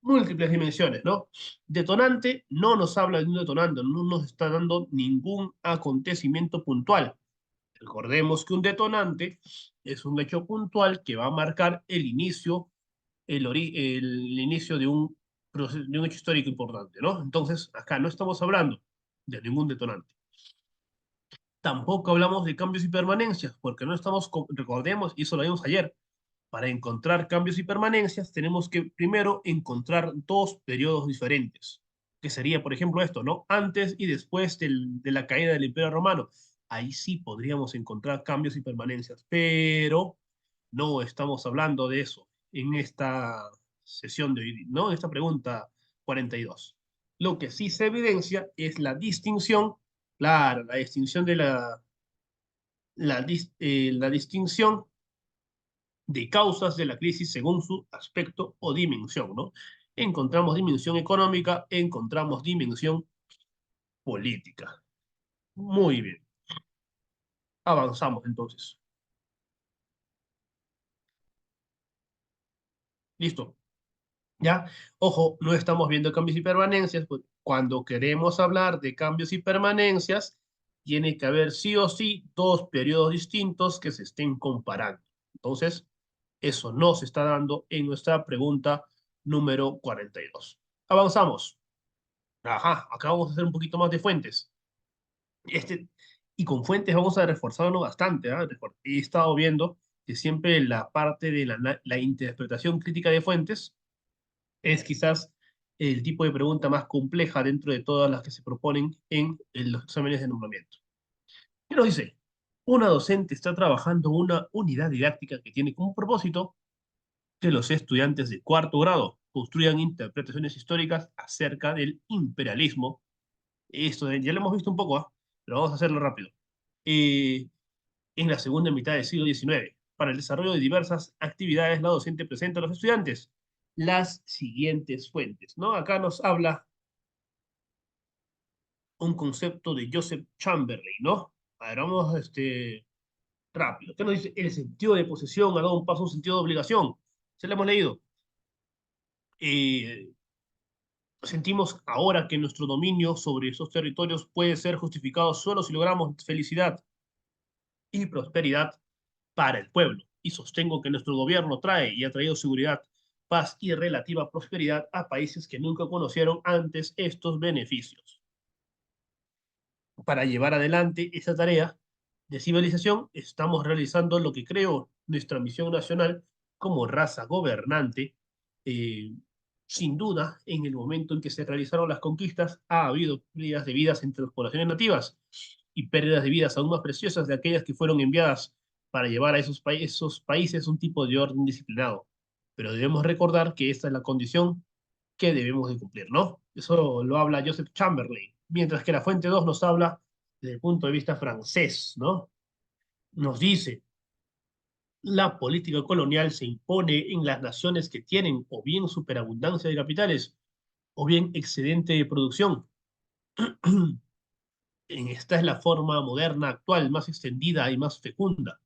Speaker 1: múltiples dimensiones, ¿no? Detonante no nos habla de un detonante, no nos está dando ningún acontecimiento puntual. Recordemos que un detonante es un hecho puntual que va a marcar el inicio de un de un hecho histórico importante, ¿no? Entonces, acá no estamos hablando de ningún detonante. Tampoco hablamos de cambios y permanencias, porque no estamos, recordemos, y eso lo vimos ayer, para encontrar cambios y permanencias tenemos que primero encontrar dos periodos diferentes, que sería, por ejemplo, esto, ¿no? Antes y después de la caída del Imperio Romano. Ahí sí podríamos encontrar cambios y permanencias, pero no estamos hablando de eso en esta sesión de hoy, ¿no? En esta pregunta 42. Lo que sí se evidencia es la distinción, claro, la distinción de la distinción de causas de la crisis según su aspecto o dimensión, ¿no? Encontramos dimensión económica, encontramos dimensión política. Muy bien, avanzamos entonces. Listo. ¿Ya? Ojo, no estamos viendo cambios y permanencias, pues cuando queremos hablar de cambios y permanencias, tiene que haber sí o sí dos periodos distintos que se estén comparando. Entonces, eso no se está dando en nuestra pregunta número 42. Avanzamos. Ajá, acá vamos a hacer un poquito más de fuentes. Este, y con fuentes vamos a reforzarlo bastante. ¿Ah? He estado viendo que siempre la parte de la interpretación crítica de fuentes es quizás el tipo de pregunta más compleja dentro de todas las que se proponen en los exámenes de nombramiento. ¿Qué nos dice? Una docente está trabajando en una unidad didáctica que tiene como propósito que los estudiantes de cuarto grado construyan interpretaciones históricas acerca del imperialismo. Esto ya lo hemos visto un poco, ¿ah? Pero vamos a hacerlo rápido. Eh, en la segunda mitad del siglo XIX, para el desarrollo de diversas actividades, la docente presenta a los estudiantes las siguientes fuentes, ¿no? Acá nos habla un concepto de Joseph Chamberlain, ¿no? A ver, vamos rápido. ¿Qué nos dice? El sentido de posesión ha dado un paso a un sentido de obligación. Se lo hemos leído. Eh, Sentimos ahora que nuestro dominio sobre esos territorios puede ser justificado solo si logramos felicidad y prosperidad para el pueblo. Y sostengo que nuestro gobierno trae y ha traído seguridad, paz y relativa prosperidad a países que nunca conocieron antes estos beneficios. Para llevar adelante esta tarea de civilización, estamos realizando lo que creo nuestra misión nacional como raza gobernante. Eh, Sin duda, en el momento en que se realizaron las conquistas, ha habido pérdidas de vidas entre las poblaciones nativas y pérdidas de vidas aún más preciosas de aquellas que fueron enviadas para llevar a esos países un tipo de orden disciplinado. Pero debemos recordar que esta es la condición que debemos de cumplir, ¿no? Eso lo habla Joseph Chamberlain, mientras que la fuente 2 nos habla desde el punto de vista francés, ¿no? Nos dice, la política colonial se impone en las naciones que tienen o bien superabundancia de capitales o bien excedente de producción. Esta es la forma moderna actual, más extendida y más fecunda.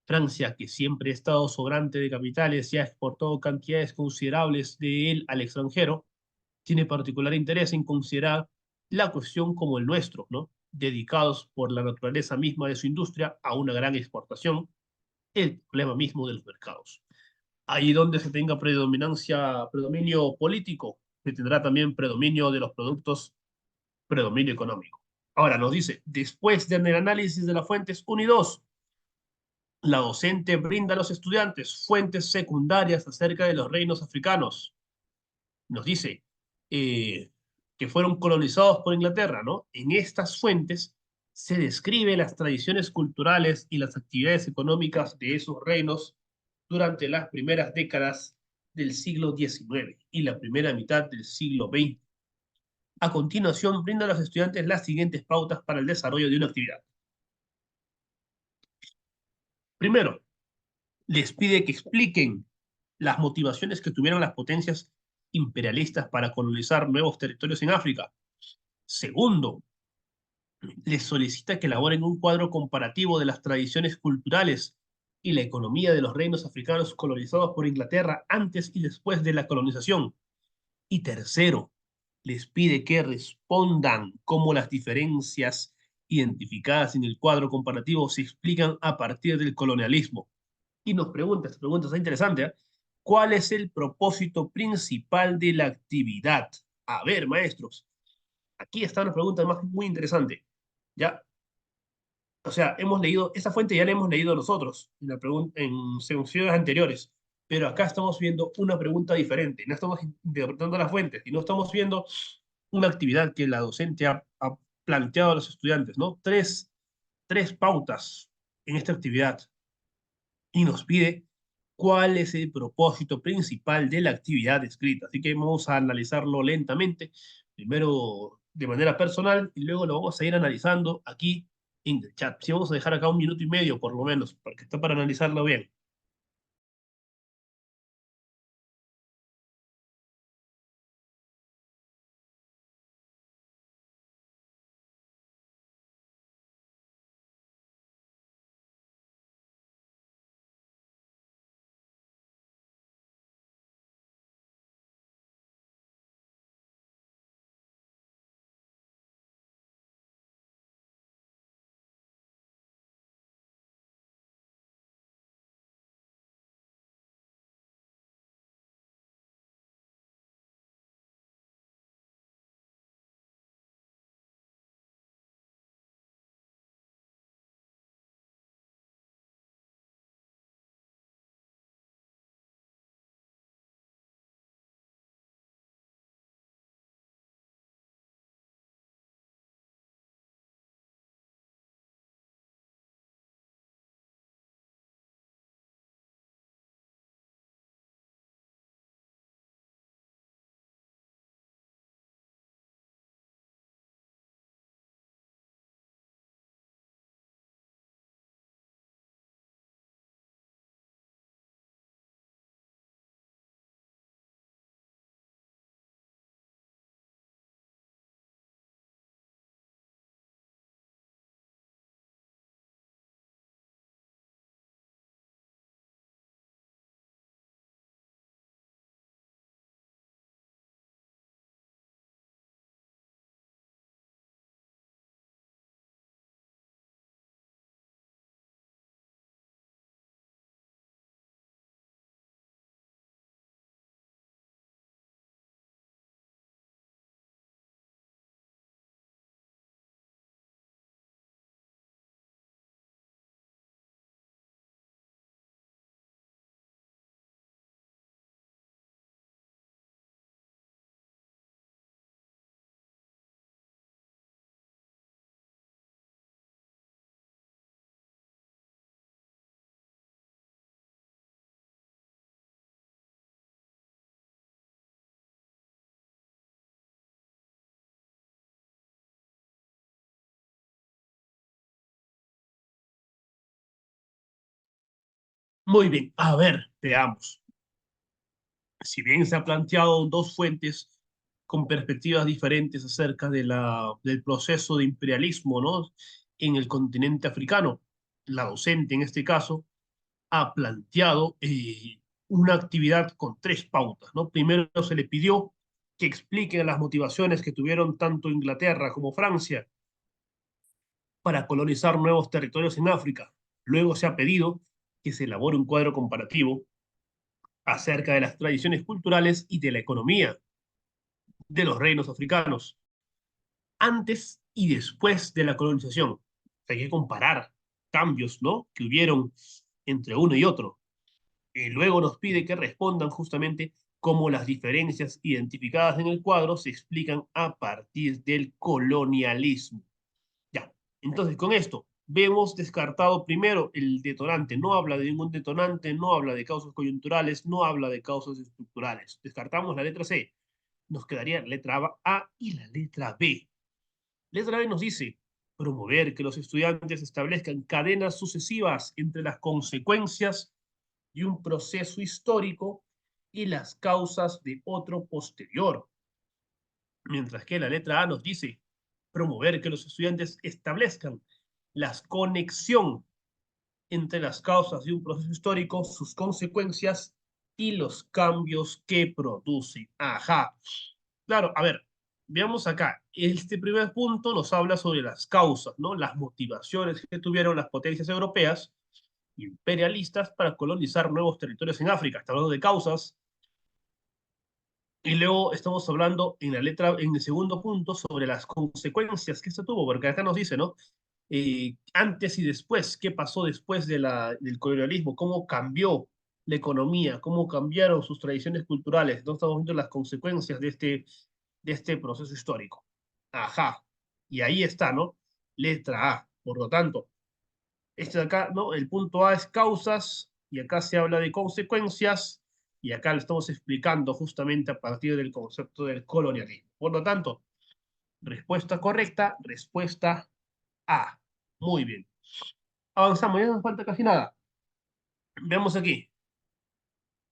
Speaker 1: Francia, que siempre ha estado sobrante de capitales y ha exportado cantidades considerables de él al extranjero, tiene particular interés en considerar la cuestión como el nuestro, ¿no? Dedicados por la naturaleza misma de su industria a una gran exportación, el problema mismo de los mercados. Ahí donde se tenga predominio político, se tendrá también predominio de los productos, predominio económico. Ahora nos dice, después del análisis de las fuentes 1 y 2, la docente brinda a los estudiantes fuentes secundarias acerca de los reinos africanos. Nos dice eh, que fueron colonizados por Inglaterra, ¿no? En estas fuentes Se describe las tradiciones culturales y las actividades económicas de esos reinos durante las primeras décadas del siglo XIX y la primera mitad del siglo XX. A continuación, brinda a los estudiantes las siguientes pautas para el desarrollo de una actividad. Primero, les pide que expliquen las motivaciones que tuvieron las potencias imperialistas para colonizar nuevos territorios en África. Segundo, les solicita que elaboren un cuadro comparativo de las tradiciones culturales y la economía de los reinos africanos colonizados por Inglaterra antes y después de la colonización. Y tercero, les pide que respondan cómo las diferencias identificadas en el cuadro comparativo se explican a partir del colonialismo. Y nos pregunta, esta pregunta está interesante, ¿eh? ¿Cuál es el propósito principal de la actividad? A ver, maestros, aquí está una pregunta más muy interesante. Ya, o sea, hemos leído, esa fuente ya la hemos leído nosotros en, en secciones anteriores, pero acá estamos viendo una pregunta diferente. No estamos interpretando las fuentes, sino estamos viendo una actividad que la docente ha planteado a los estudiantes, ¿no? Tres pautas en esta actividad y nos pide cuál es el propósito principal de la actividad escrita. Así que vamos a analizarlo lentamente, primero de manera personal y luego lo vamos a ir analizando aquí en el chat. Sí, vamos a dejar acá un minuto y medio por lo menos, porque está para analizarlo bien. Muy bien, a ver, veamos. Si bien se han planteado dos fuentes con perspectivas diferentes acerca de del proceso de imperialismo, ¿no? En el continente africano, la docente en este caso ha planteado una actividad con tres pautas, ¿no? Primero se le pidió que explique las motivaciones que tuvieron tanto Inglaterra como Francia para colonizar nuevos territorios en África. Luego se ha pedido que se elabore un cuadro comparativo acerca de las tradiciones culturales y de la economía de los reinos africanos, antes y después de la colonización. Hay que comparar cambios, ¿no?, que hubieron entre uno y otro. Y luego nos pide que respondan justamente cómo las diferencias identificadas en el cuadro se explican a partir del colonialismo. Ya. Entonces, con esto, vemos descartado primero el detonante. No habla de ningún detonante, no habla de causas coyunturales, no habla de causas estructurales. Descartamos la letra C. Nos quedaría la letra A y la letra B. Letra B nos dice promover que los estudiantes establezcan cadenas sucesivas entre las consecuencias de un proceso histórico y las causas de otro posterior. Mientras que la letra A nos dice promover que los estudiantes establezcan la conexión entre las causas de un proceso histórico, sus consecuencias y los cambios que produce. Ajá. Claro, a ver, veamos acá. Este primer punto nos habla sobre las causas, ¿no? Las motivaciones que tuvieron las potencias europeas imperialistas para colonizar nuevos territorios en África. Está hablando de causas. Y luego estamos hablando en la letra, en el segundo punto, sobre las consecuencias que esto tuvo, porque acá nos dice, ¿no? Antes y después, qué pasó después de del colonialismo, cómo cambió la economía, cómo cambiaron sus tradiciones culturales. No estamos viendo las consecuencias de este proceso histórico. Ajá. Y ahí está, ¿no? Letra A. Por lo tanto, este de acá, ¿no? El punto A es causas y acá se habla de consecuencias y acá lo estamos explicando justamente a partir del concepto del colonialismo. Por lo tanto, respuesta correcta, respuesta A. Muy bien. Avanzamos, ya no nos falta casi nada. Veamos aquí.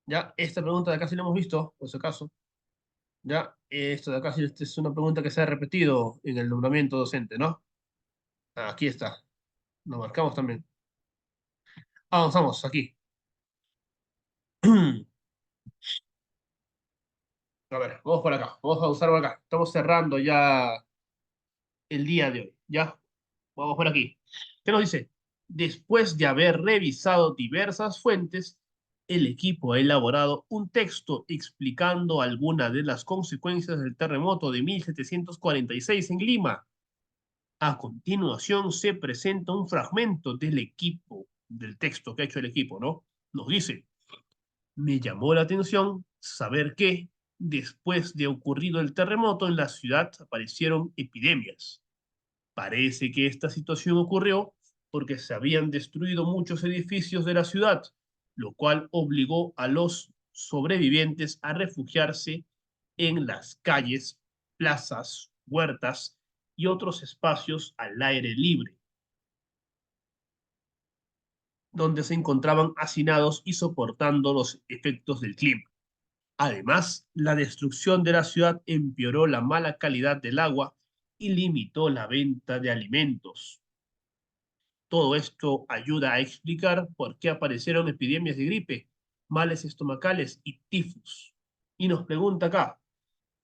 Speaker 1: Ya, esta pregunta de acá sí la hemos visto, por si acaso. Ya, esto de acá sí esta es una pregunta que se ha repetido en el nombramiento docente, ¿no? Aquí está. Lo marcamos también. Avanzamos aquí. A ver, vamos por acá. Vamos a usar por acá. Estamos cerrando ya el día de hoy. ¿Ya? Vamos por aquí. ¿Qué nos dice? Después de haber revisado diversas fuentes, el equipo ha elaborado un texto explicando algunas de las consecuencias del terremoto de 1746 en Lima. A continuación se presenta un fragmento del equipo, del texto que ha hecho el equipo, ¿no? Nos dice, me llamó la atención saber que, después de ocurrido el terremoto en la ciudad, aparecieron epidemias. Parece que esta situación ocurrió porque se habían destruido muchos edificios de la ciudad, lo cual obligó a los sobrevivientes a refugiarse en las calles, plazas, huertas y otros espacios al aire libre, donde se encontraban hacinados y soportando los efectos del clima. Además, la destrucción de la ciudad empeoró la mala calidad del agua y limitó la venta de alimentos. Todo esto ayuda a explicar por qué aparecieron epidemias de gripe, males estomacales y tifus. Y nos pregunta acá,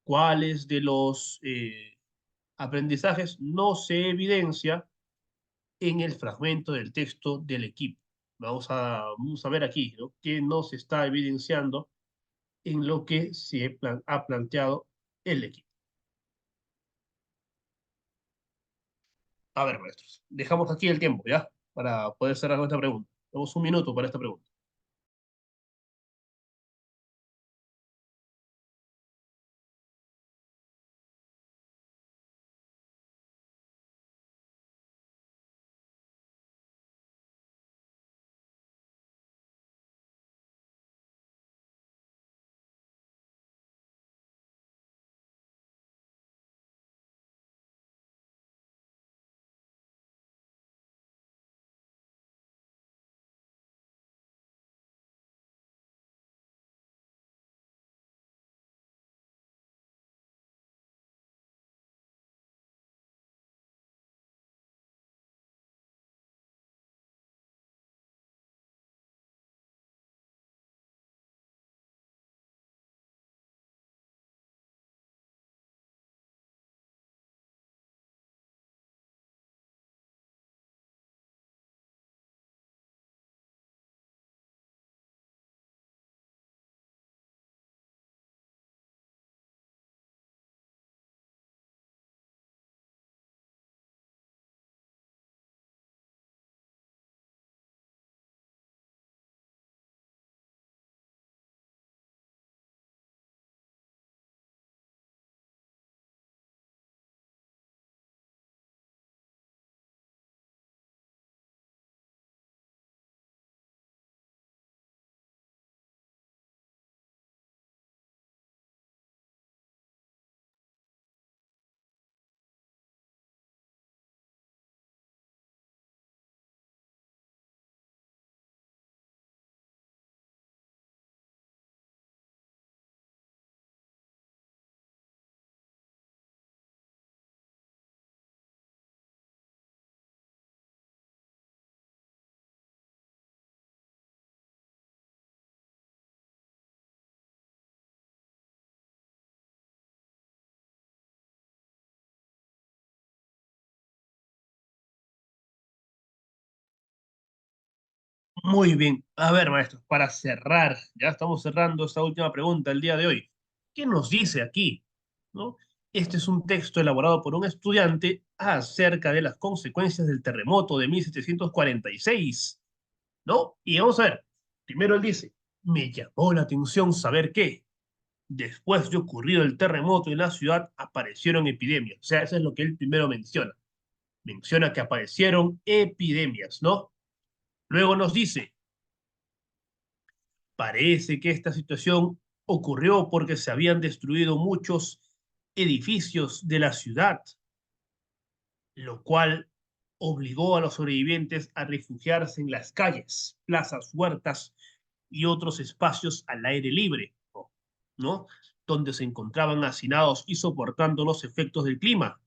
Speaker 1: ¿cuáles de los aprendizajes no se evidencia en el fragmento del texto del equipo? Vamos a ver aquí, ¿no? ¿Qué no se está evidenciando en lo que ha planteado el equipo? A ver, maestros, dejamos aquí el tiempo, ¿ya? Para poder cerrar con esta pregunta. Tenemos un minuto para esta pregunta. Muy bien. A ver, maestros, para cerrar, ya estamos cerrando esta última pregunta el día de hoy. ¿Qué nos dice aquí? ¿No? Este es un texto elaborado por un estudiante acerca de las consecuencias del terremoto de 1746, ¿no? Y vamos a ver. Primero él dice, me llamó la atención saber que después de ocurrido el terremoto en la ciudad aparecieron epidemias. O sea, eso es lo que él primero menciona. Menciona que aparecieron epidemias, ¿no? Luego nos dice, parece que esta situación ocurrió porque se habían destruido muchos edificios de la ciudad, lo cual obligó a los sobrevivientes a refugiarse en las calles, plazas, huertas y otros espacios al aire libre, ¿no? Donde se encontraban hacinados y soportando los efectos del clima.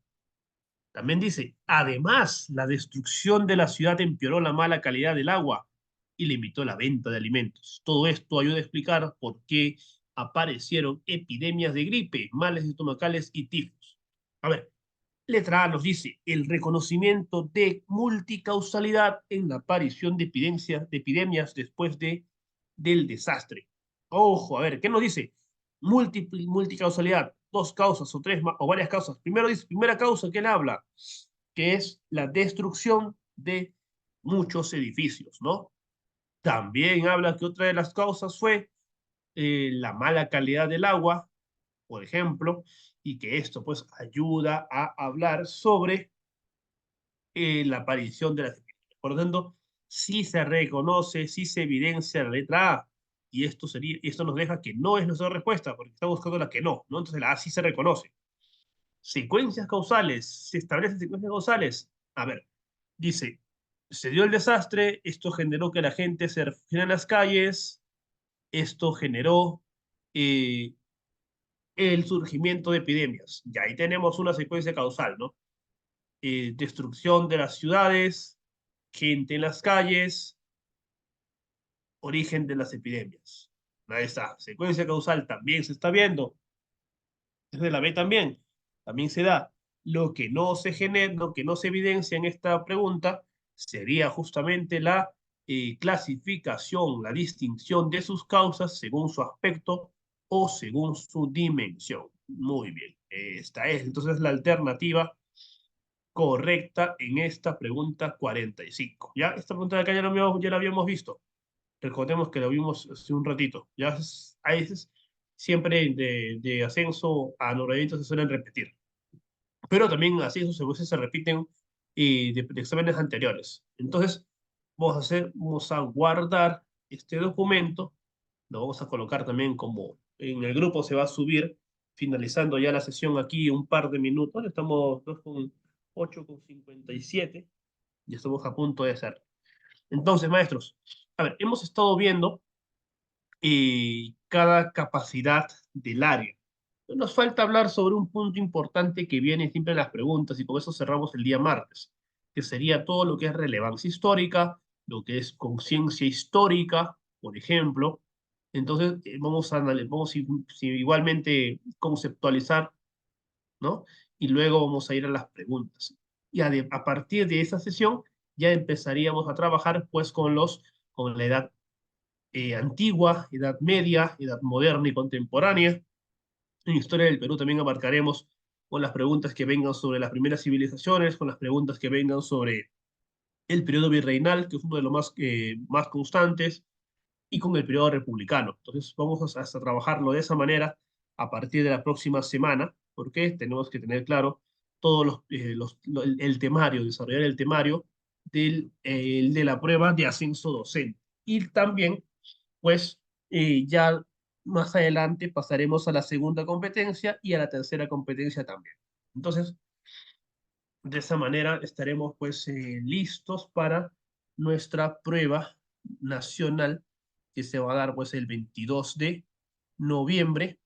Speaker 1: También dice, además, la destrucción de la ciudad empeoró la mala calidad del agua y limitó la venta de alimentos. Todo esto ayuda a explicar por qué aparecieron epidemias de gripe, males estomacales y tifus. A ver, letra A nos dice el reconocimiento de multicausalidad en la aparición de epidemias después del desastre. Ojo, a ver, ¿qué nos dice? Multicausalidad, dos causas o tres o varias causas. Primero dice, primera causa que él habla, que es la destrucción de muchos edificios, ¿no? También habla que otra de las causas fue la mala calidad del agua, por ejemplo, y que esto pues ayuda a hablar sobre la aparición de las epidemias. Por lo tanto, sí se reconoce, sí se evidencia la letra A, y esto nos deja que no es nuestra respuesta, porque está buscando la que no, ¿no? Entonces la A sí se reconoce. Secuencias causales, se establecen secuencias causales. A ver, dice, se dio el desastre, esto generó que la gente se refugiara en las calles, esto generó eh, el surgimiento de epidemias. Y ahí tenemos una secuencia causal, ¿no? Destrucción de las ciudades, gente en las calles, origen de las epidemias. Ahí está. Secuencia causal también se está viendo. Desde la B también. También se da. Lo que no se genera, lo que no se evidencia en esta pregunta sería justamente la clasificación, la distinción de sus causas según su aspecto o según su dimensión. Muy bien. Esta es entonces la alternativa correcta en esta pregunta 45. ¿Ya? Esta pregunta de acá ya la habíamos visto. Recordemos que lo vimos hace un ratito. A veces siempre de ascenso a noraditos se suelen repetir. Pero también así esos a veces se repiten de exámenes anteriores. Entonces, vamos a guardar este documento, lo vamos a colocar también como en el grupo se va a subir, finalizando ya la sesión aquí un par de minutos, estamos 8:57, ya estamos a punto de hacer. Entonces, maestros, a ver, hemos estado viendo cada capacidad del área. Nos falta hablar sobre un punto importante que viene siempre en las preguntas y con eso cerramos el día martes, que sería todo lo que es relevancia histórica, lo que es conciencia histórica, por ejemplo. Entonces, igualmente conceptualizar, ¿no? Y luego vamos a ir a las preguntas. Y a partir de esa sesión ya empezaríamos a trabajar pues con la edad antigua, edad media, edad moderna y contemporánea. En historia del Perú también abarcaremos con las preguntas que vengan sobre las primeras civilizaciones, con las preguntas que vengan sobre el periodo virreinal, que es uno de los más constantes, y con el periodo republicano. Entonces vamos hasta trabajarlo de esa manera a partir de la próxima semana, porque tenemos que tener claro todos el temario, desarrollar el temario el de la prueba de ascenso docente. Y también, pues, ya más adelante pasaremos a la segunda competencia y a la tercera competencia también. Entonces, de esa manera estaremos pues listos para nuestra prueba nacional que se va a dar pues el 22 de noviembre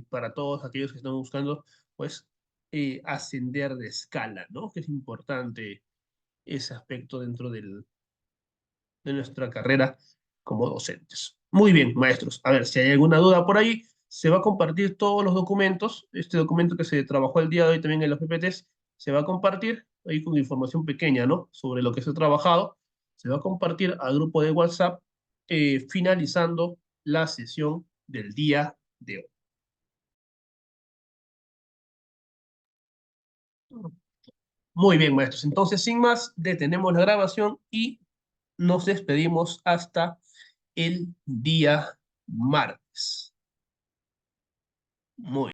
Speaker 1: para todos aquellos que están buscando pues ascender de escala, ¿no? Que es importante ese aspecto dentro de nuestra carrera como docentes. Muy bien, maestros. A ver, si hay alguna duda por ahí, se va a compartir todos los documentos. Este documento que se trabajó el día de hoy también en los PPTs se va a compartir ahí con información pequeña, ¿no? Sobre lo que se ha trabajado. se va a compartir al grupo de WhatsApp finalizando la sesión del día de hoy. Muy bien, maestros. Entonces, sin más, detenemos la grabación y nos despedimos hasta el día martes. Muy